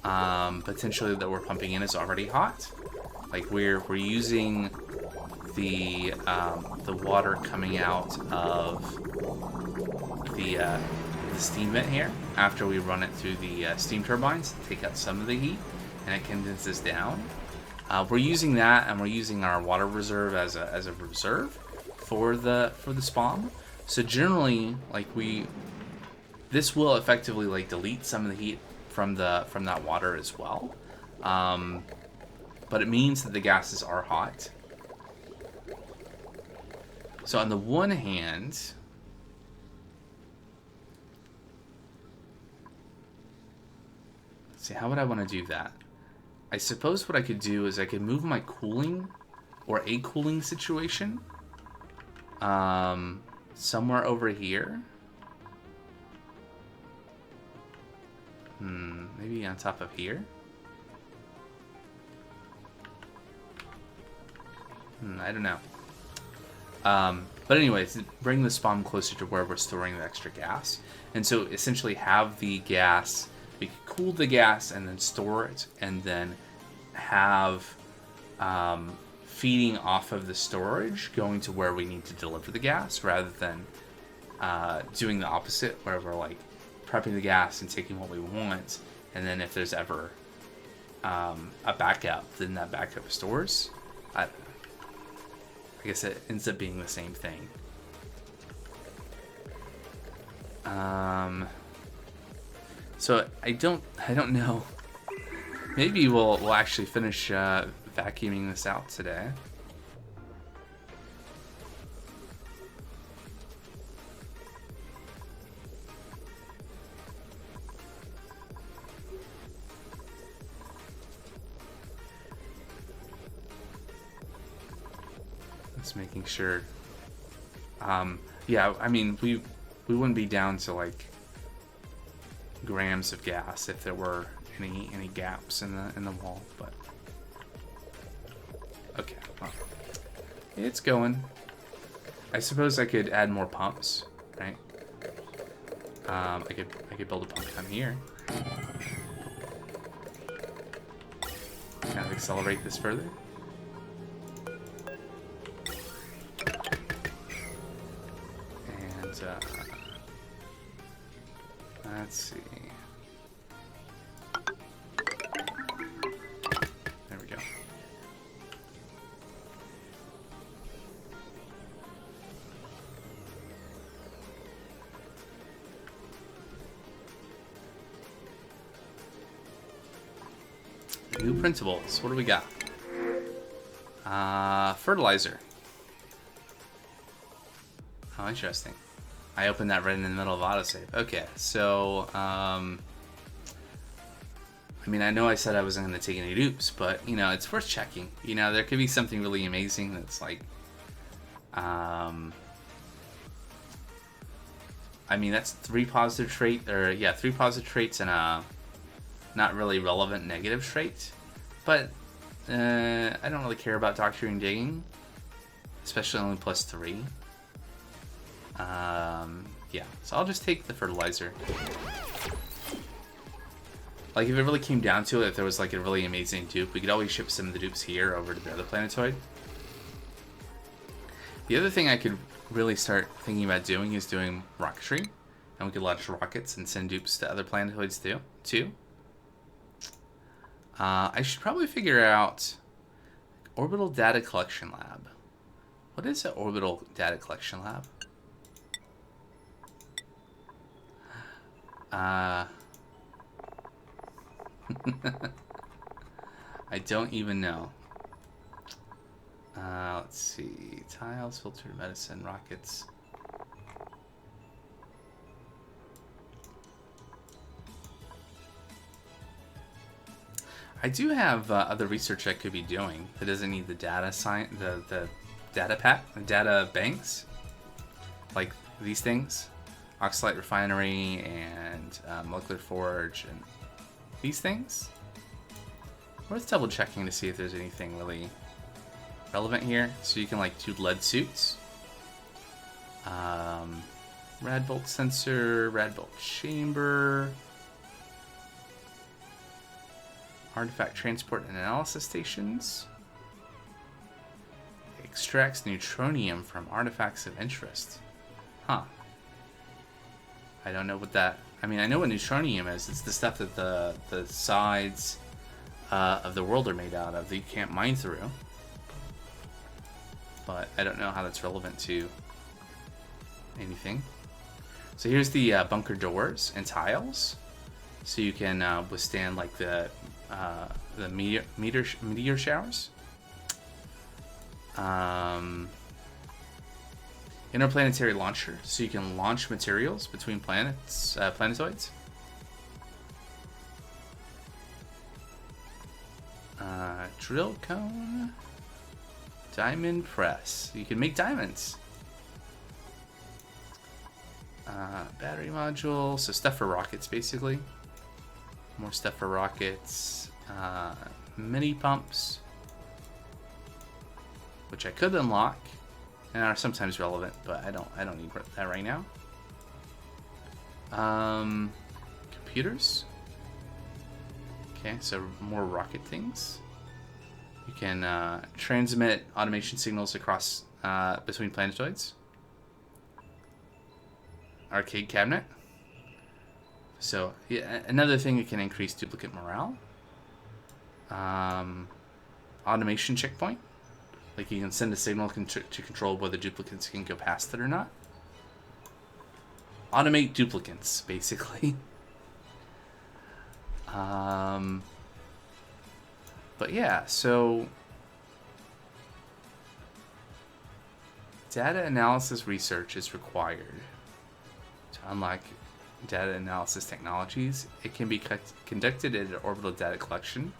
potentially that we're pumping in is already hot. Like we're using the water coming out of the steam vent here after we run it through the steam turbines to take out some of the heat, and it condenses down. We're using that, and we're using our water reserve as a reserve for the spawn. So generally, like this will effectively like delete some of the heat from that water as well. But it means that the gases are hot. So on the one hand, let's see, how would I want to do that? I suppose what I could do is I could move my cooling, or a cooling situation, somewhere over here. Maybe on top of here. I don't know. But anyways, bring the spawn closer to where we're storing the extra gas. And so essentially have the gas, we could cool the gas and then store it, and then have feeding off of the storage going to where we need to deliver the gas, rather than doing the opposite, where we're like prepping the gas and taking what we want, and then if there's ever a backup, then that backup stores. I guess it ends up being the same thing. So I don't know. Maybe we'll actually finish vacuuming this out today. Just making sure. Yeah, I mean, we wouldn't be down to like grams of gas if there were any gaps in the wall, but okay, well, it's going. I suppose I could add more pumps, right? I could build a pump down here. Kind of accelerate this further. And let's see. There we go. New printables. What do we got? Fertilizer. Oh, interesting. I opened that right in the middle of autosave. Okay, so, I mean, I know I said I wasn't going to take any dupes, but, you know, it's worth checking. You know, there could be something really amazing that's like, I mean, that's 3 positive traits and a not really relevant negative trait. But, I don't really care about doctoring digging, especially only +3. Yeah, so I'll just take the fertilizer. Like, if it really came down to it, if there was like a really amazing dupe, we could always ship some of the dupes here over to the other planetoid. The other thing I could really start thinking about doing is doing rocketry, and we could launch rockets and send dupes to other planetoids too. I should probably figure out orbital data collection lab. What is an orbital data collection lab? I don't even know. Let's see. Tiles, filtered medicine, rockets. I do have other research I could be doing that doesn't need the data the data banks, like these things. Oxalite refinery and molecular forge and these things. Worth double checking to see if there's anything really relevant here. So you can like do lead suits, rad bolt sensor, rad bolt chamber, artifact transport and analysis stations. Extracts neutronium from artifacts of interest. Huh. I don't know what that... I mean, I know what neutronium is. It's the stuff that the sides of the world are made out of that you can't mine through. But I don't know how that's relevant to anything. So here's the bunker doors and tiles. So you can withstand like the meteor showers. Interplanetary launcher, so you can launch materials between planetoids. Drill cone, diamond press. You can make diamonds. Battery module, so stuff for rockets, basically. More stuff for rockets. Mini pumps, which I could unlock. And are sometimes relevant, but I don't need that right now. Computers. Okay, so more rocket things. You can transmit automation signals across between planetoids. Arcade cabinet. So yeah, another thing that can increase duplicate morale. Automation checkpoint. Like you can send a signal to control whether duplicates can go past it or not. Automate duplicates, basically. But yeah, so data analysis research is required to unlock data analysis technologies. It can be conducted at an orbital data collection.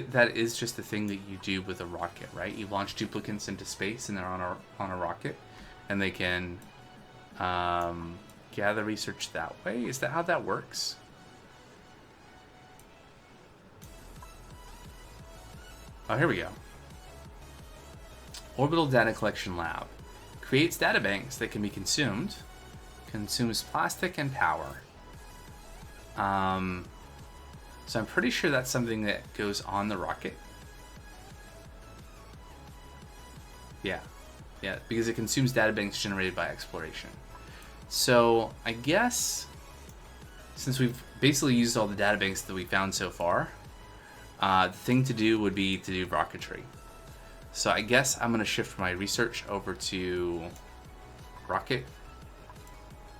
that is just the thing that you do with a rocket, right? You launch duplicants into space, and they're on a rocket, and they can gather research that way. Is that how that works? Oh, here we go. Orbital Data Collection Lab. Creates databanks that can be consumed. Consumes plastic and power. So I'm pretty sure that's something that goes on the rocket. Yeah. Yeah, because it consumes databanks generated by exploration. So I guess since we've basically used all the databanks that we found so far, the thing to do would be to do rocketry. So I guess I'm going to shift my research over to rocket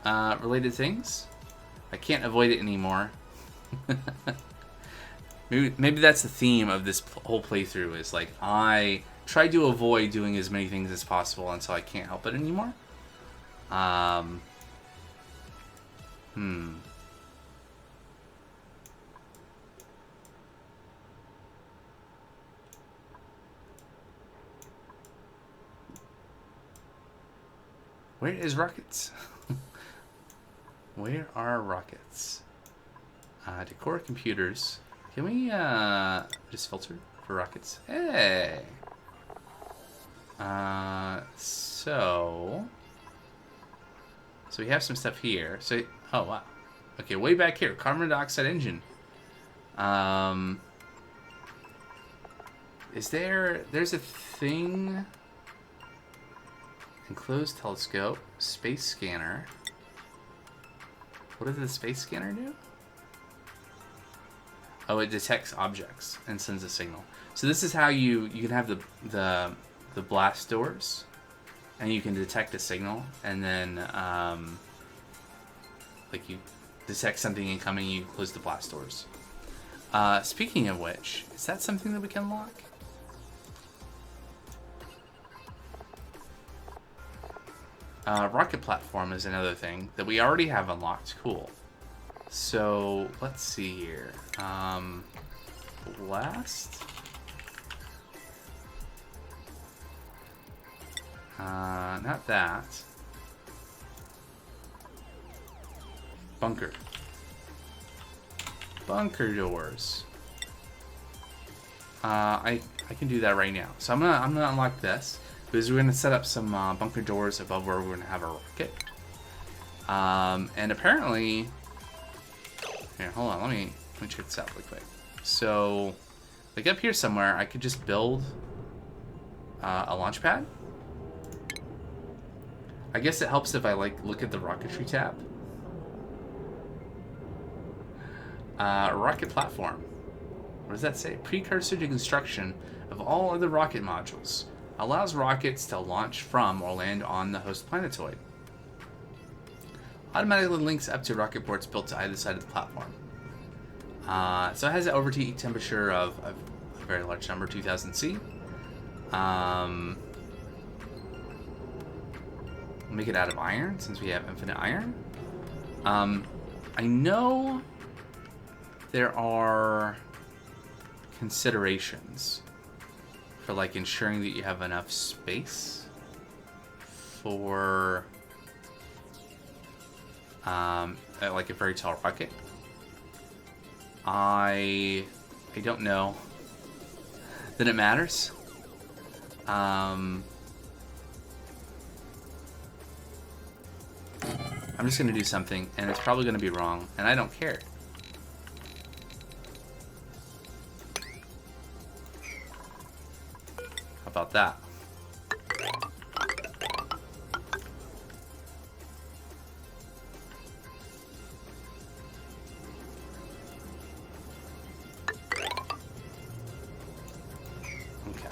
related things. I can't avoid it anymore. maybe that's the theme of this whole playthrough, is like I try to avoid doing as many things as possible until I can't help it anymore. Where is rockets? Where are rockets? Decor computers. Can we just filter for rockets? Hey! So we have some stuff here. So, oh wow. Okay, way back here, carbon dioxide engine. There's a thing. Enclosed telescope, space scanner. What does the space scanner do? Oh, it detects objects and sends a signal. So this is how you can have the blast doors, and you can detect a signal, and then like you detect something incoming, you close the blast doors. Speaking of which, is that something that we can lock? Rocket platform is another thing that we already have unlocked. Cool. So let's see here. Blast. Not that. Bunker. Bunker doors. I can do that right now. So I'm gonna unlock this. Because we're going to set up some bunker doors above where we're going to have a rocket. And apparently... Here, hold on. Let me check this out really quick. So, like up here somewhere, I could just build a launch pad. I guess it helps if I look at the rocketry tab. Rocket platform. What does that say? Precursor to construction of all other rocket modules. Allows rockets to launch from or land on the host planetoid. Automatically links up to rocket ports built to either side of the platform. So it has an overheat temperature of a very large number, 2000 C. Make it out of iron, since we have infinite iron. I know there are considerations for ensuring that you have enough space for a very tall rocket. I don't know that it matters. I'm just gonna do something, and it's probably gonna be wrong, and I don't care. About that. Okay.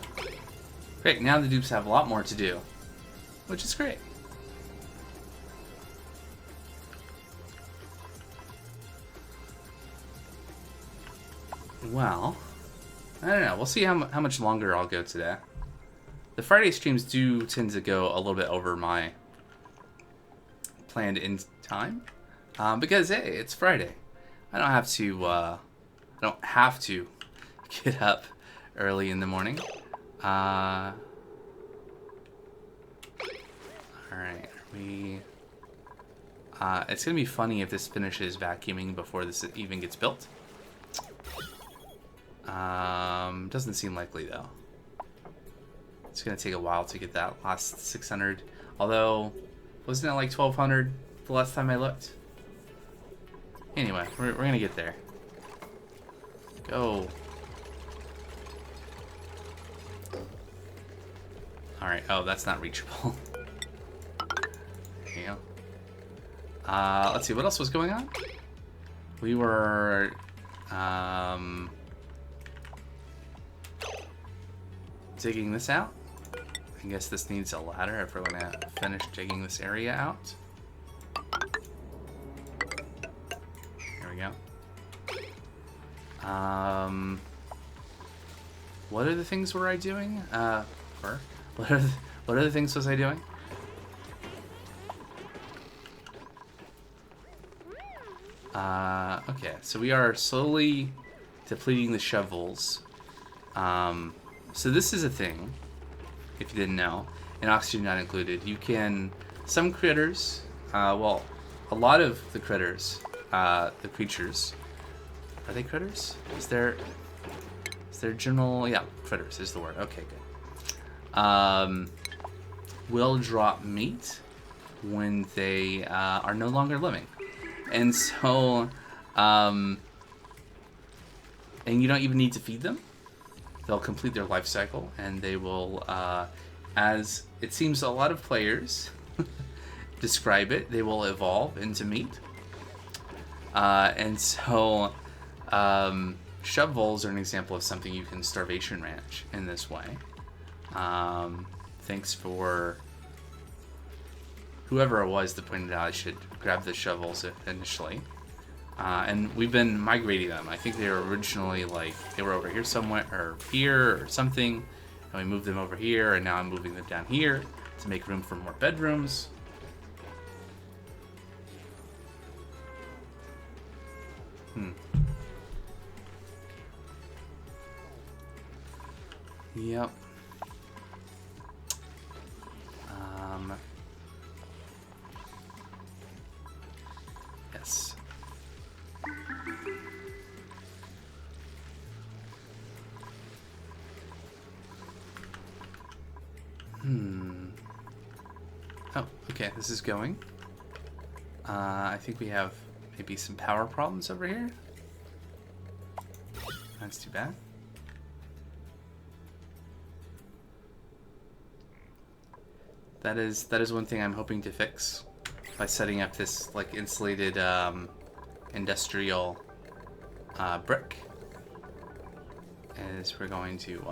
Great, now the dupes have a lot more to do, which is great. Well, I don't know. We'll see how much longer I'll go today. The Friday streams do tend to go a little bit over my planned end time. Because, hey, it's Friday. I don't have to don't have to get up early in the morning. Alright, it's gonna be funny if this finishes vacuuming before this even gets built. Doesn't seem likely though. It's gonna take a while to get that last 600. Although, wasn't it like 1200 the last time I looked? Anyway, we're gonna get there. Go. Alright, oh, that's not reachable. There you go. Let's see, what else was going on? We were, digging this out. I guess this needs a ladder if we're gonna finish digging this area out. There we go. What are the things were I doing? What are the things was I doing? Okay, so we are slowly depleting the shovels. So this is a thing, if you didn't know, and oxygen not included. You can, some critters, well, a lot of the critters, the creatures, are they critters? Is there general, yeah, critters is the word. Okay, good. Will drop meat when they are no longer living. And so, and you don't even need to feed them. They'll complete their life cycle, and they will, as it seems a lot of players describe it, they will evolve into meat. And so, shovels are an example of something you can starvation ranch in this way. Thanks for whoever it was that pointed out I should grab the shovels initially. And we've been migrating them. I think they were originally like, they were over here somewhere, or here, or something. And we moved them over here, and now I'm moving them down here to make room for more bedrooms. Yep. Yes. Oh, okay, this is going. I think we have maybe some power problems over here. That's too bad. That is one thing I'm hoping to fix by setting up this like insulated industrial brick. Is we're going to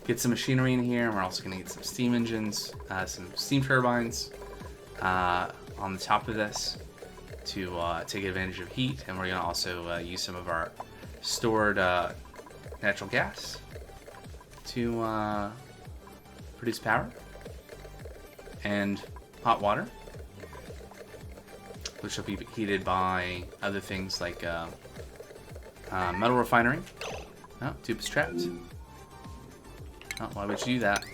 get some machinery in here, and we're also going to get some steam engines, some steam turbines on the top of this to take advantage of heat, and we're going to also use some of our stored natural gas to produce power and hot water, which will be heated by other things like metal refinery. Oh, tube is trapped. Oh, why would you do that?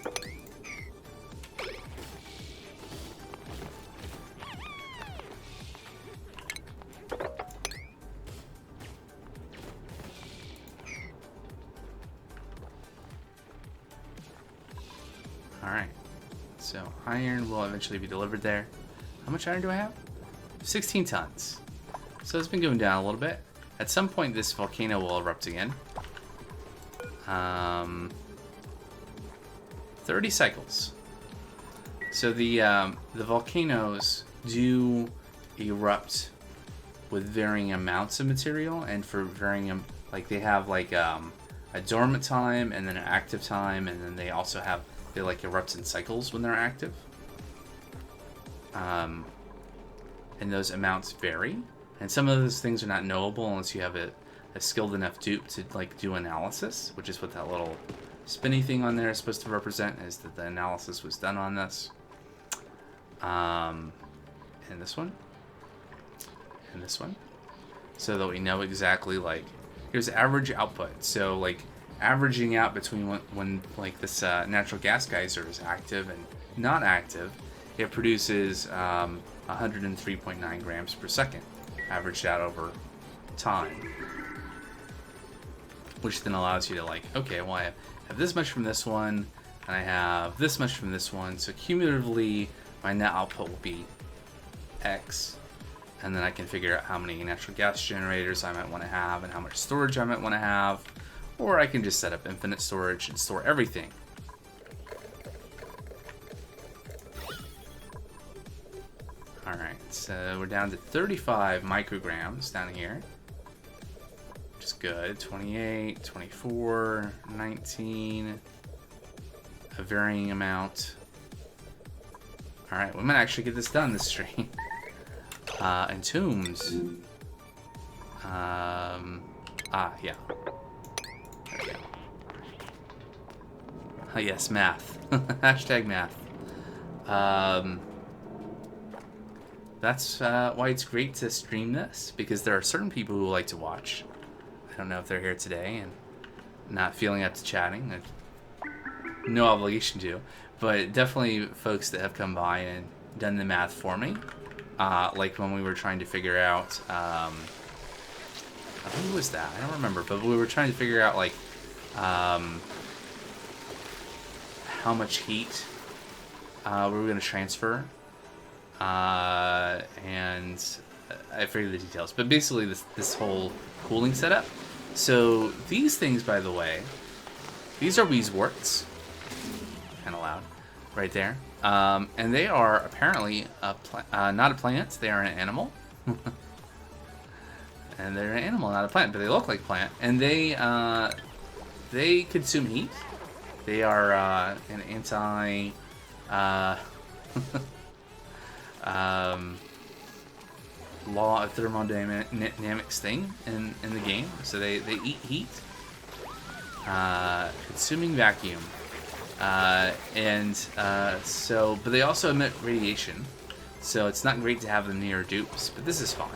Alright, so iron will eventually be delivered there. How much iron do I have? 16 tons. So it's been going down a little bit. At some point this volcano will erupt again. 30 cycles. So the volcanoes do erupt with varying amounts of material, and for varying, like they have like a dormant time and then an active time, and then they also have, they like erupt in cycles when they're active. And those amounts vary, and some of those things are not knowable unless you have a skilled enough dupe to like do analysis, which is what that little spinny thing on there is supposed to represent, is that the analysis was done on this. And this one. and this one, so that we know exactly, like, here's average output. So like averaging out between when like this natural gas geyser is active and not active, it produces 103.9 grams per second, averaged out over time, which then allows you to, like, okay, well, I have this much from this one, and I have this much from this one, so cumulatively my net output will be X, and then I can figure out how many natural gas generators I might want to have and how much storage I might want to have, or I can just set up infinite storage and store everything. Alright, so we're down to 35 micrograms down here, which is good. 28, 24, 19, a varying amount. Alright, we might actually get this done this stream. Entombed. Yeah. There we go. Yes, math. Hashtag math. That's why it's great to stream this, because there are certain people who like to watch. I don't know if they're here today and not feeling up to chatting. No obligation to, but definitely folks that have come by and done the math for me. Like when we were trying to figure out, who was that? I don't remember, but we were trying to figure out, like, how much heat we were going to transfer. And I forget the details, but basically this whole cooling setup. So these things, by the way, these are Weezeworts, kind of loud, right there. And they are apparently not a plant. They are an animal. And they're an animal, not a plant, but they look like a plant. And they consume heat. They are an anti law of thermodynamics thing in the game. So they eat heat, consuming vacuum, so but they also emit radiation. So it's not great to have them near dupes, but this is fine.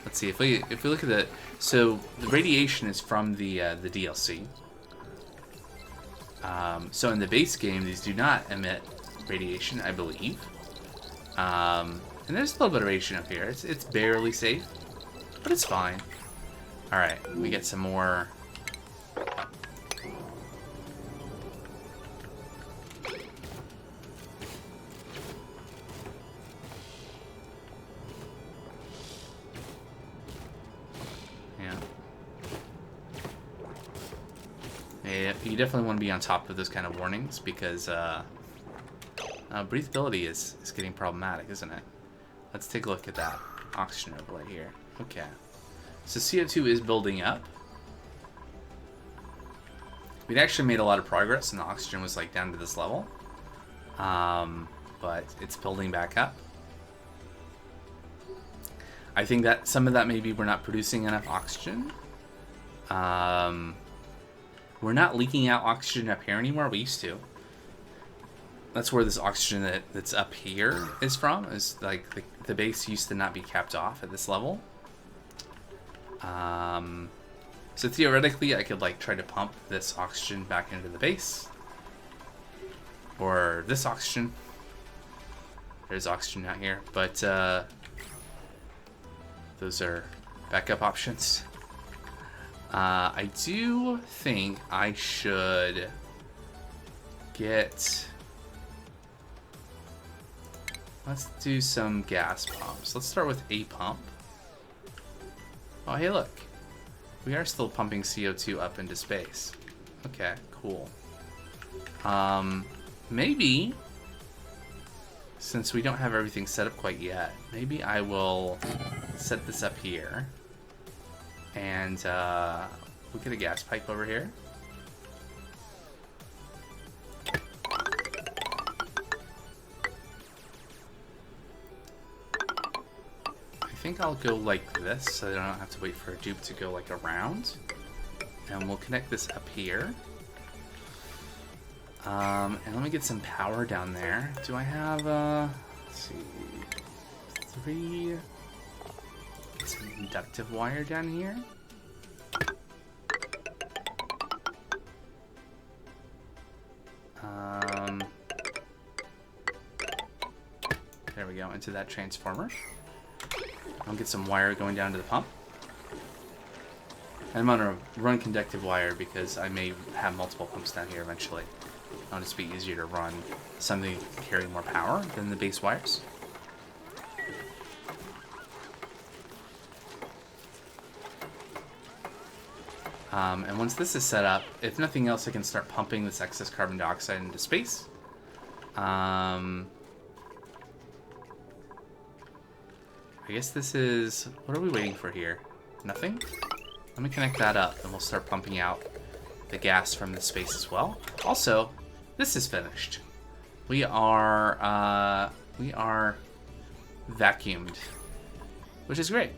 Let's see if we look at the, so the radiation is from the DLC. So in the base game, these do not emit radiation, I believe. And there's a little bit of radiation up here. It's barely safe, but it's fine. All right, we get some more. Yeah, you definitely want to be on top of those kind of warnings, because breathability is getting problematic, isn't it? Let's take a look at that oxygen overlay here. Okay, so CO2 is building up. We'd actually made a lot of progress, and the oxygen was like down to this level, but it's building back up. I think that some of that maybe we're not producing enough oxygen. We're not leaking out oxygen up here anymore. We used to. That's where this oxygen that's up here is from. Is like the base used to not be capped off at this level. So theoretically, I could like try to pump this oxygen back into the base, or this oxygen. There's oxygen out here, but those are backup options. I do think I should get. Let's do some gas pumps. Let's start with a pump. Oh, hey, look. We are still pumping CO2 up into space. Okay, cool. Maybe, since we don't have everything set up quite yet, maybe I will set this up here. And we'll get a gas pipe over here. I think I'll go like this, so that I don't have to wait for a dupe to go like around. And we'll connect this up here. And let me get some power down there. Do I have, let's see, 3... some conductive wire down here. There we go, into that transformer. I'll get some wire going down to the pump. And I'm going to run conductive wire because I may have multiple pumps down here eventually. It'll just be easier to run something that can carry more power than the base wires. And once this is set up, if nothing else, I can start pumping this excess carbon dioxide into space. I guess this is... What are we waiting for here? Nothing? Let me connect that up, and we'll start pumping out the gas from the space as well. Also, this is finished. We are vacuumed, which is great.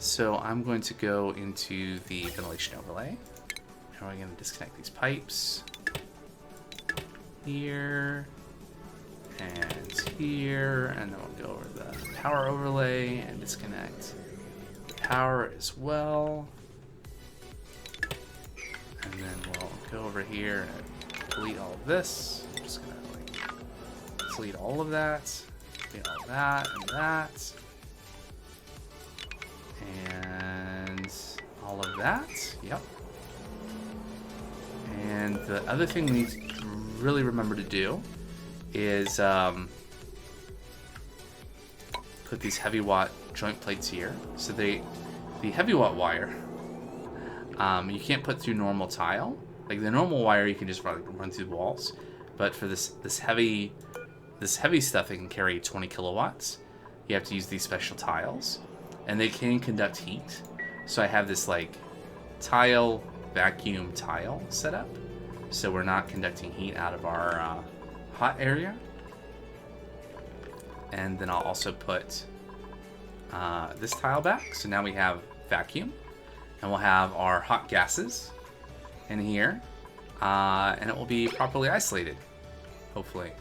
So I'm going to go into the ventilation overlay, and we're going to disconnect these pipes here and here, and then we'll go over the power overlay and disconnect power as well. And then we'll go over here and delete all of this. I'm just gonna like delete all of that, delete all that and that, and all of that. Yep. And the other thing we need to really remember to do is put these heavy watt joint plates here. So the heavy watt wire, you can't put through normal tile. Like the normal wire, you can just run through the walls. But for this heavy stuff that can carry 20 kilowatts, you have to use these special tiles, and they can conduct heat. So I have this like tile vacuum tile set up, so we're not conducting heat out of our hot area. And then I'll also put this tile back. So now we have vacuum, and we'll have our hot gases in here, and it will be properly isolated, hopefully.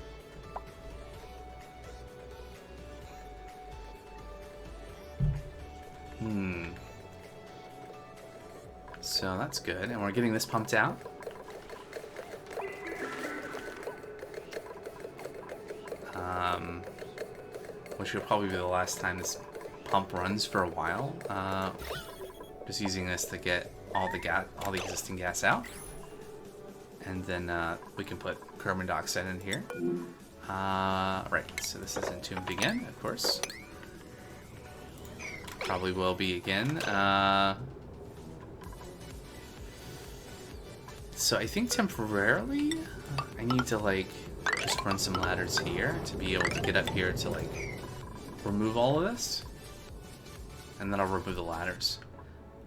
So that's good, and we're getting this pumped out. Which will probably be the last time this pump runs for a while. Just using this to get all the existing gas out, and then we can put carbon dioxide in here. Right, so this is entombed again, of course. Probably will be again. So I think temporarily I need to like just run some ladders here to be able to get up here to like remove all of this, and then I'll remove the ladders.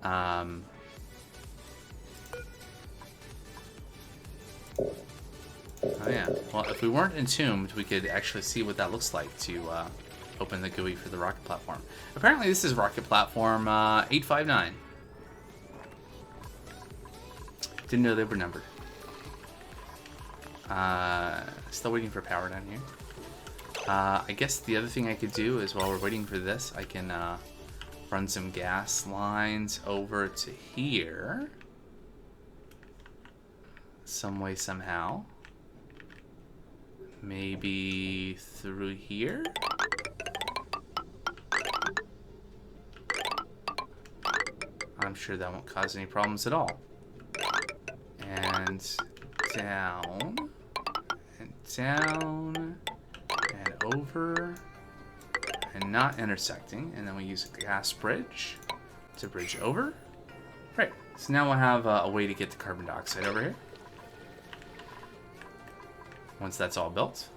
Oh yeah, well if we weren't entombed, we could actually see what that looks like to open the GUI for the rocket platform. Apparently this is rocket platform 859. Didn't know they were numbered. Still waiting for power down here. I guess the other thing I could do is while we're waiting for this, I can run some gas lines over to here. Some way, somehow. Maybe through here? I'm sure that won't cause any problems at all. And down, and down, and over, and not intersecting. And then we use a gas bridge to bridge over. Right, so now we'll have a way to get the carbon dioxide over here. Once that's all built.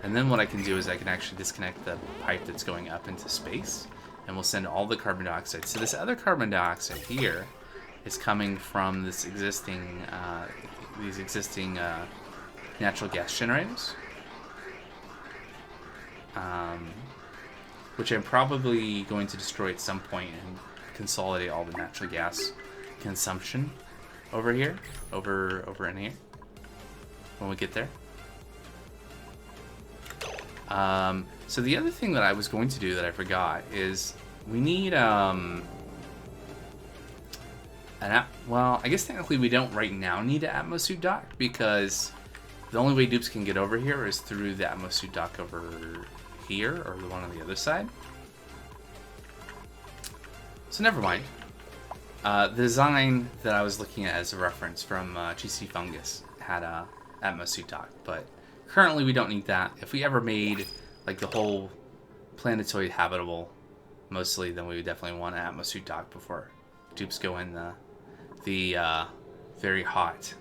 And then what I can do is I can actually disconnect the pipe that's going up into space, and we'll send all the carbon dioxide. So this other carbon dioxide here is coming from this existing, these existing natural gas generators, which I'm probably going to destroy at some point and consolidate all the natural gas consumption over here, over in here, when we get there. So the other thing that I was going to do that I forgot is we need well, I guess technically we don't right now need an atmosuit dock, because the only way dupes can get over here is through the atmosuit dock over here, or the one on the other side. So never mind. The design that I was looking at as a reference from GC Fungus had a atmosuit dock, but currently we don't need that. If we ever made like the whole planetoid habitable, mostly, then we would definitely want an atmosuit dock before dupes go in the very hot.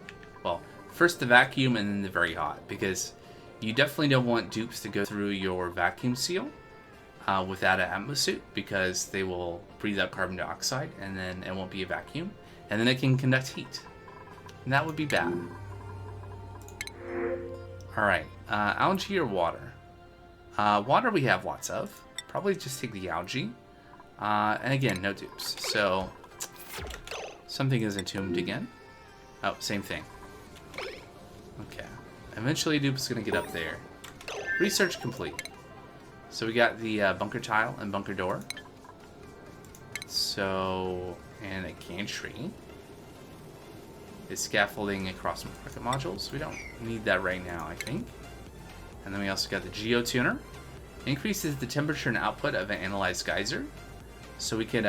Well, first the vacuum and then the very hot, because you definitely don't want dupes to go through your vacuum seal without an atmosuit, because they will breathe out carbon dioxide and then it won't be a vacuum, and then it can conduct heat, and that would be bad. Alright, algae or water? Water we have lots of. Probably just take the algae. And again, no dupes. So, something is entombed again. Oh, same thing. Okay. Eventually dupe is going to get up there. Research complete. So we got the bunker tile and bunker door. So, and a gantry. Is scaffolding across market modules. We don't need that right now, I think. And then we also got the geotuner. Increases the temperature and output of an analyzed geyser. So we could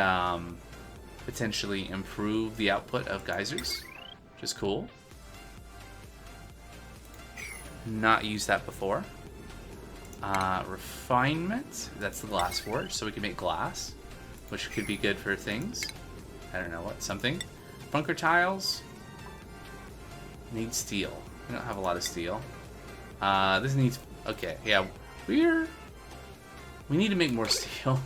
potentially improve the output of geysers, which is cool. Not used that before. Refinement, that's the glass forge, so we can make glass, which could be good for things. I don't know what, something. Bunker tiles. Need steel. We don't have a lot of steel. This needs... Okay, yeah. We need to make more steel.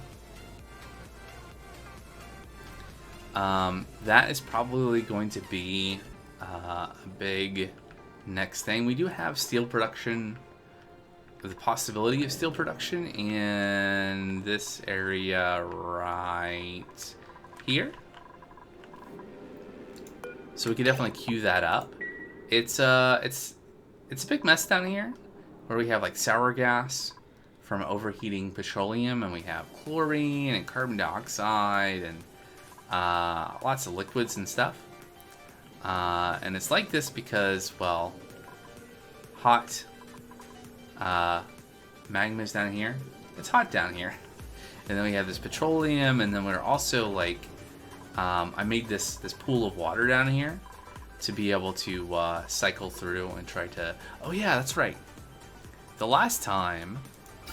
That is probably going to be a big next thing. We do have steel production, the possibility of steel production in this area right here. So we could definitely queue that up. It's a big mess down here, where we have like sour gas from overheating petroleum, and we have chlorine and carbon dioxide and lots of liquids and stuff. And it's like this because, well, hot magma is down here. It's hot down here. And then we have this petroleum, and then we're also like, I made this pool of water down here to be able to cycle through and try to... Oh yeah, that's right. The last time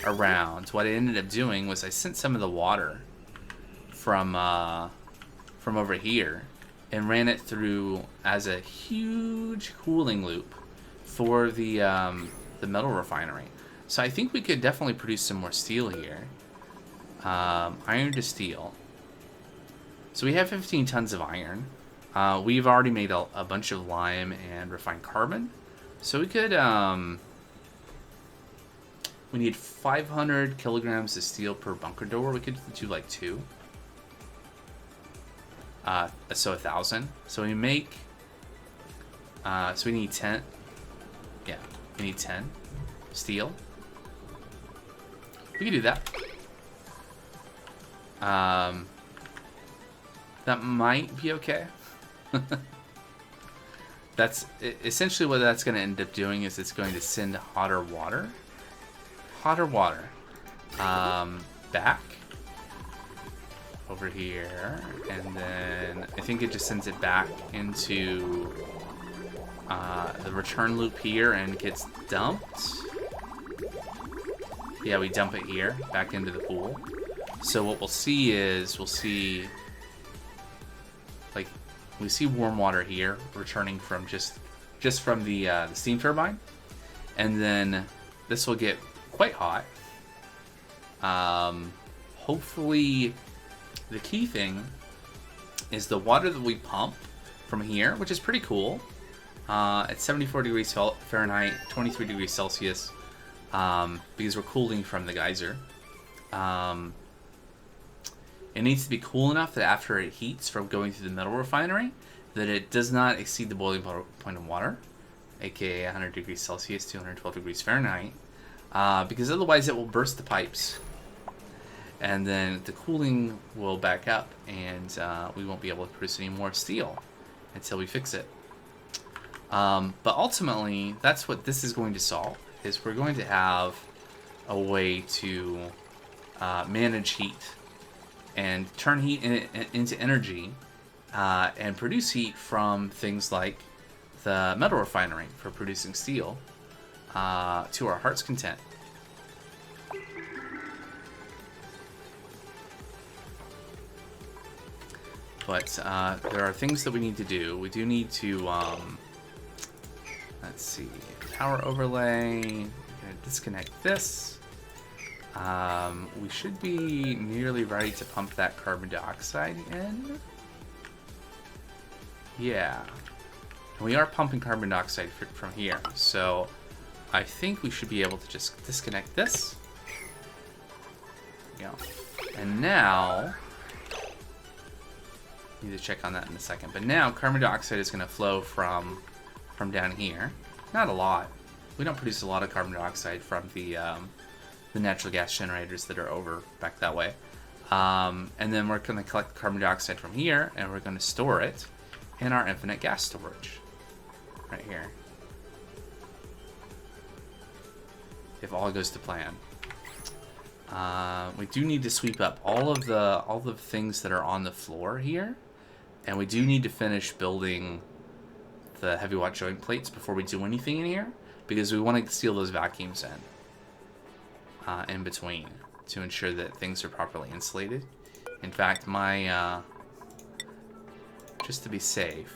around, what I ended up doing was I sent some of the water from over here and ran it through as a huge cooling loop for the metal refinery. So I think we could definitely produce some more steel here. Iron to steel. So we have 15 tons of iron. We've already made a bunch of lime and refined carbon. So we could... we need 500 kilograms of steel per bunker door. We could do like 2. So 1,000. So we make... so we need 10. Yeah, we need 10 steel. We can do that. That might be okay. That's essentially what that's going to end up doing, is it's going to send hotter water back over here, and then I think it just sends it back into the return loop here and gets dumped. Yeah, we dump it here back into the pool. So what we'll see is we see warm water here returning from just from the steam turbine, and then this will get quite hot. Hopefully, the key thing is the water that we pump from here, which is pretty cool. At 74 degrees Fahrenheit, 23 degrees Celsius, because we're cooling from the geyser. It needs to be cool enough that after it heats from going through the metal refinery, that it does not exceed the boiling point of water, aka 100 degrees Celsius, 212 degrees Fahrenheit. because otherwise it will burst the pipes. And then the cooling will back up, and we won't be able to produce any more steel until we fix it. But ultimately, that's what this is going to solve, is we're going to have a way to manage heat and turn heat into energy and produce heat from things like the metal refinery for producing steel to our heart's content. But there are things that we need to do. We do need to, let's see, power overlay. I'm gonna disconnect this. We should be nearly ready to pump that carbon dioxide in. Yeah. And we are pumping carbon dioxide from here. So I think we should be able to just disconnect this. There we go. And now, need to check on that in a second. But now carbon dioxide is going to flow from down here. Not a lot. We don't produce a lot of carbon dioxide from the natural gas generators that are over back that way. And then we're going to collect carbon dioxide from here, and we're going to store it in our infinite gas storage right here. If all goes to plan. We do need to sweep up all of the things that are on the floor here, and we do need to finish building the heavy watt joint plates before we do anything in here, because we want to seal those vacuums in between to ensure that things are properly insulated. In fact, my just to be safe,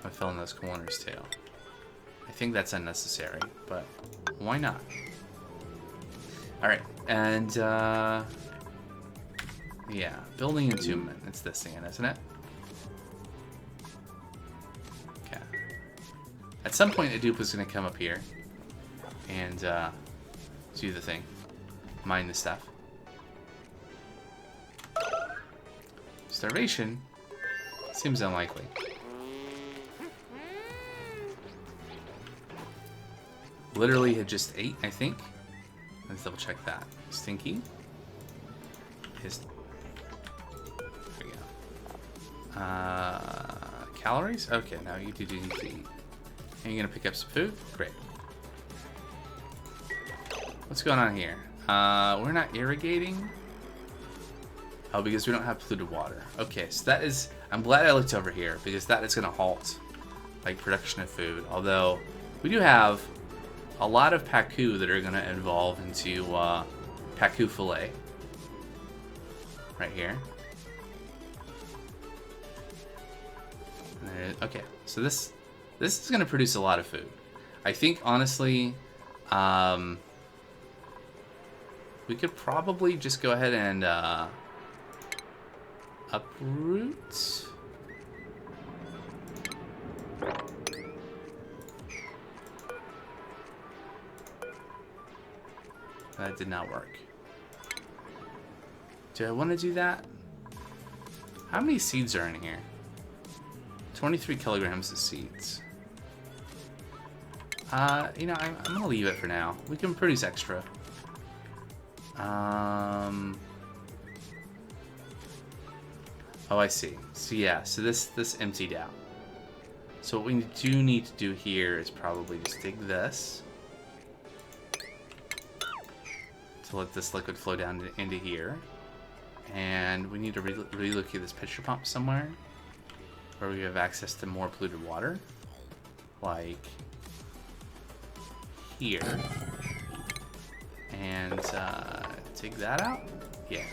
I'm filling those corners too. I think that's unnecessary, but why not? Alright, and yeah, building entombment. It's this thing, isn't it? Okay. At some point, Adupa is going to come up here and do the thing. Mine the stuff. Starvation seems unlikely. Literally had just ate, I think. Let's double check that. Stinky is. There we go. Calories? Okay, now you do need to eat. And you're gonna pick up some food? Great. What's going on here? We're not irrigating. Oh, because we don't have polluted water. Okay, so that is. I'm glad I looked over here because that is gonna halt like production of food. Although we do have a lot of pacu that are going to evolve into pacu fillet right here. Okay, so this is going to produce a lot of food. I think honestly, we could probably just go ahead and uproot. That did not work. Do I want to do that? How many seeds are in here? 23 kilograms of seeds. You know, I'm gonna leave it for now. We can produce extra. Oh, I see. So yeah, so this emptied out. So what we do need to do here is probably just dig this. To let this liquid flow down into here. And we need to relocate this pitcher pump somewhere where we have access to more polluted water. Like here. And take that out? Yeah.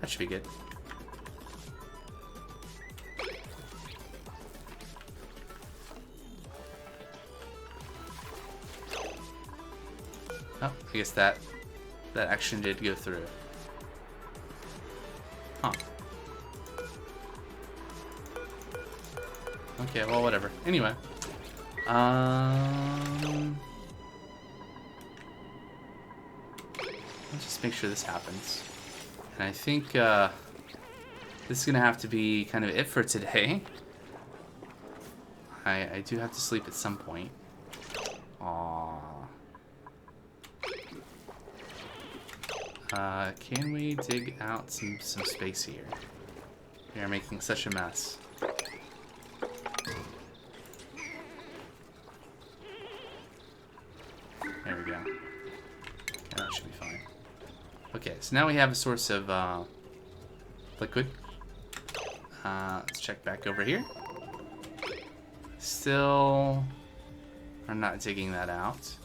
That should be good. Oh, I guess that action did go through. Huh. Okay, well, whatever. Anyway. Let's just make sure this happens. And I think this is going to have to be kind of it for today. I do have to sleep at some point. Aww. Can we dig out some space here? We are making such a mess. There we go. Yeah, that should be fine. Okay, so now we have a source of liquid. Let's check back over here. Still are not digging that out.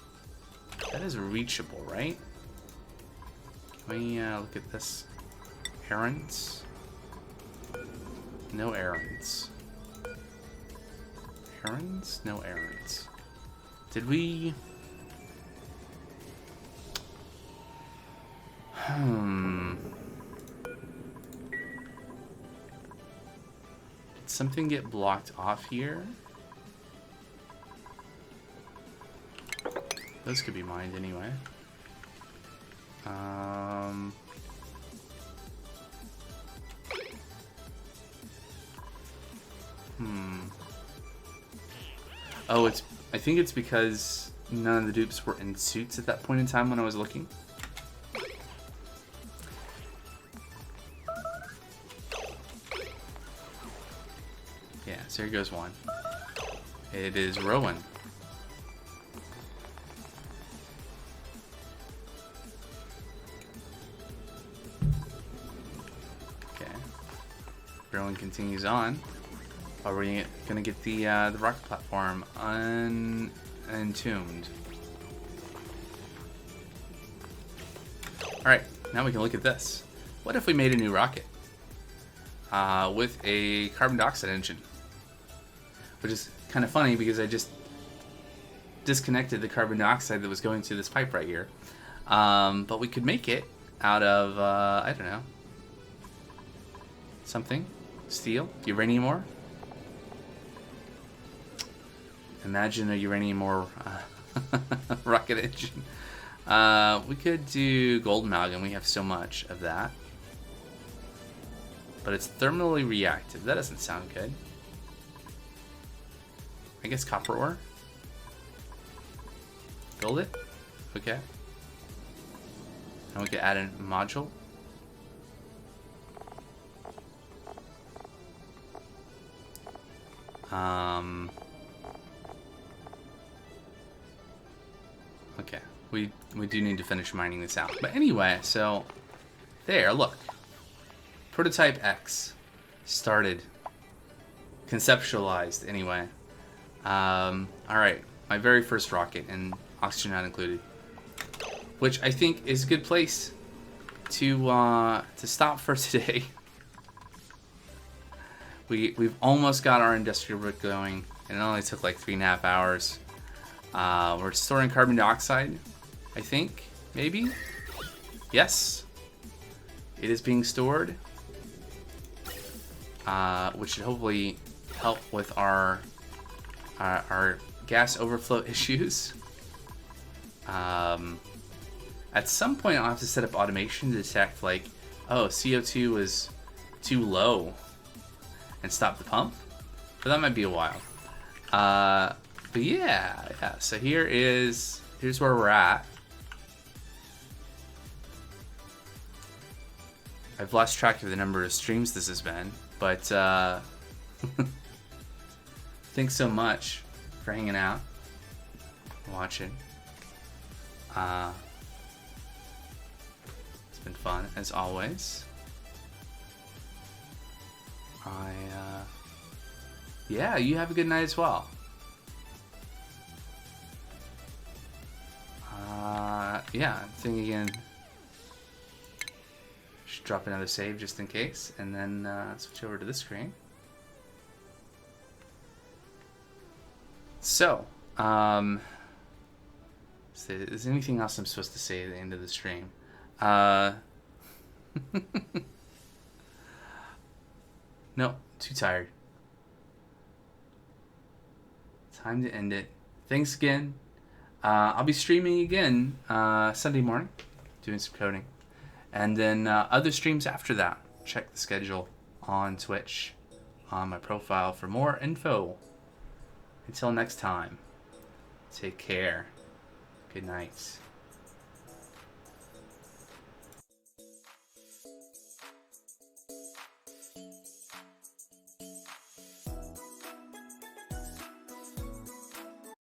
That is reachable, right? Can we look at this? Errands? No errands. Errands? No errands. Did we... Did something get blocked off here? Those could be mined anyway. Oh, I think it's because none of the dupes were in suits at that point in time when I was looking. Yeah, so here goes one. It is Rowan. Okay. Rowan continues on. Are we gonna get the rocket platform unentombed? All right, now we can look at this. What if we made a new rocket with a carbon dioxide engine? Which is kind of funny because I just disconnected the carbon dioxide that was going to this pipe right here. But we could make it out of I don't know, something, steel, uranium ore. Imagine a uranium ore rocket engine. We could do gold amalgam. We have so much of that. But it's thermally reactive. That doesn't sound good. I guess copper ore. Build it. Okay. And we could add a module. Okay, we do need to finish mining this out. But anyway, so there, look. Prototype X started, conceptualized anyway. Alright, my very first rocket, and oxygen not included. Which I think is a good place to stop for today. We've almost got our industrial brick going, and it only took like 3.5 hours. We're storing carbon dioxide, I think, maybe? Yes. It is being stored. Which should hopefully help with our gas overflow issues. At some point I'll have to set up automation to detect like, oh, CO2 is too low and stop the pump. But that might be a while. But yeah, so here's where we're at. I've lost track of the number of streams this has been, but thanks so much for hanging out, watching. It's been fun as always. Yeah, you have a good night as well. Yeah, I'm thinking again. Should drop another save just in case, and then switch over to this screen. So, is there anything else I'm supposed to say at the end of the stream? No, too tired. Time to end it. Thanks again. I'll be streaming again Sunday morning, doing some coding. And then other streams after that. Check the schedule on Twitch, on my profile for more info. Until next time, take care. Good night.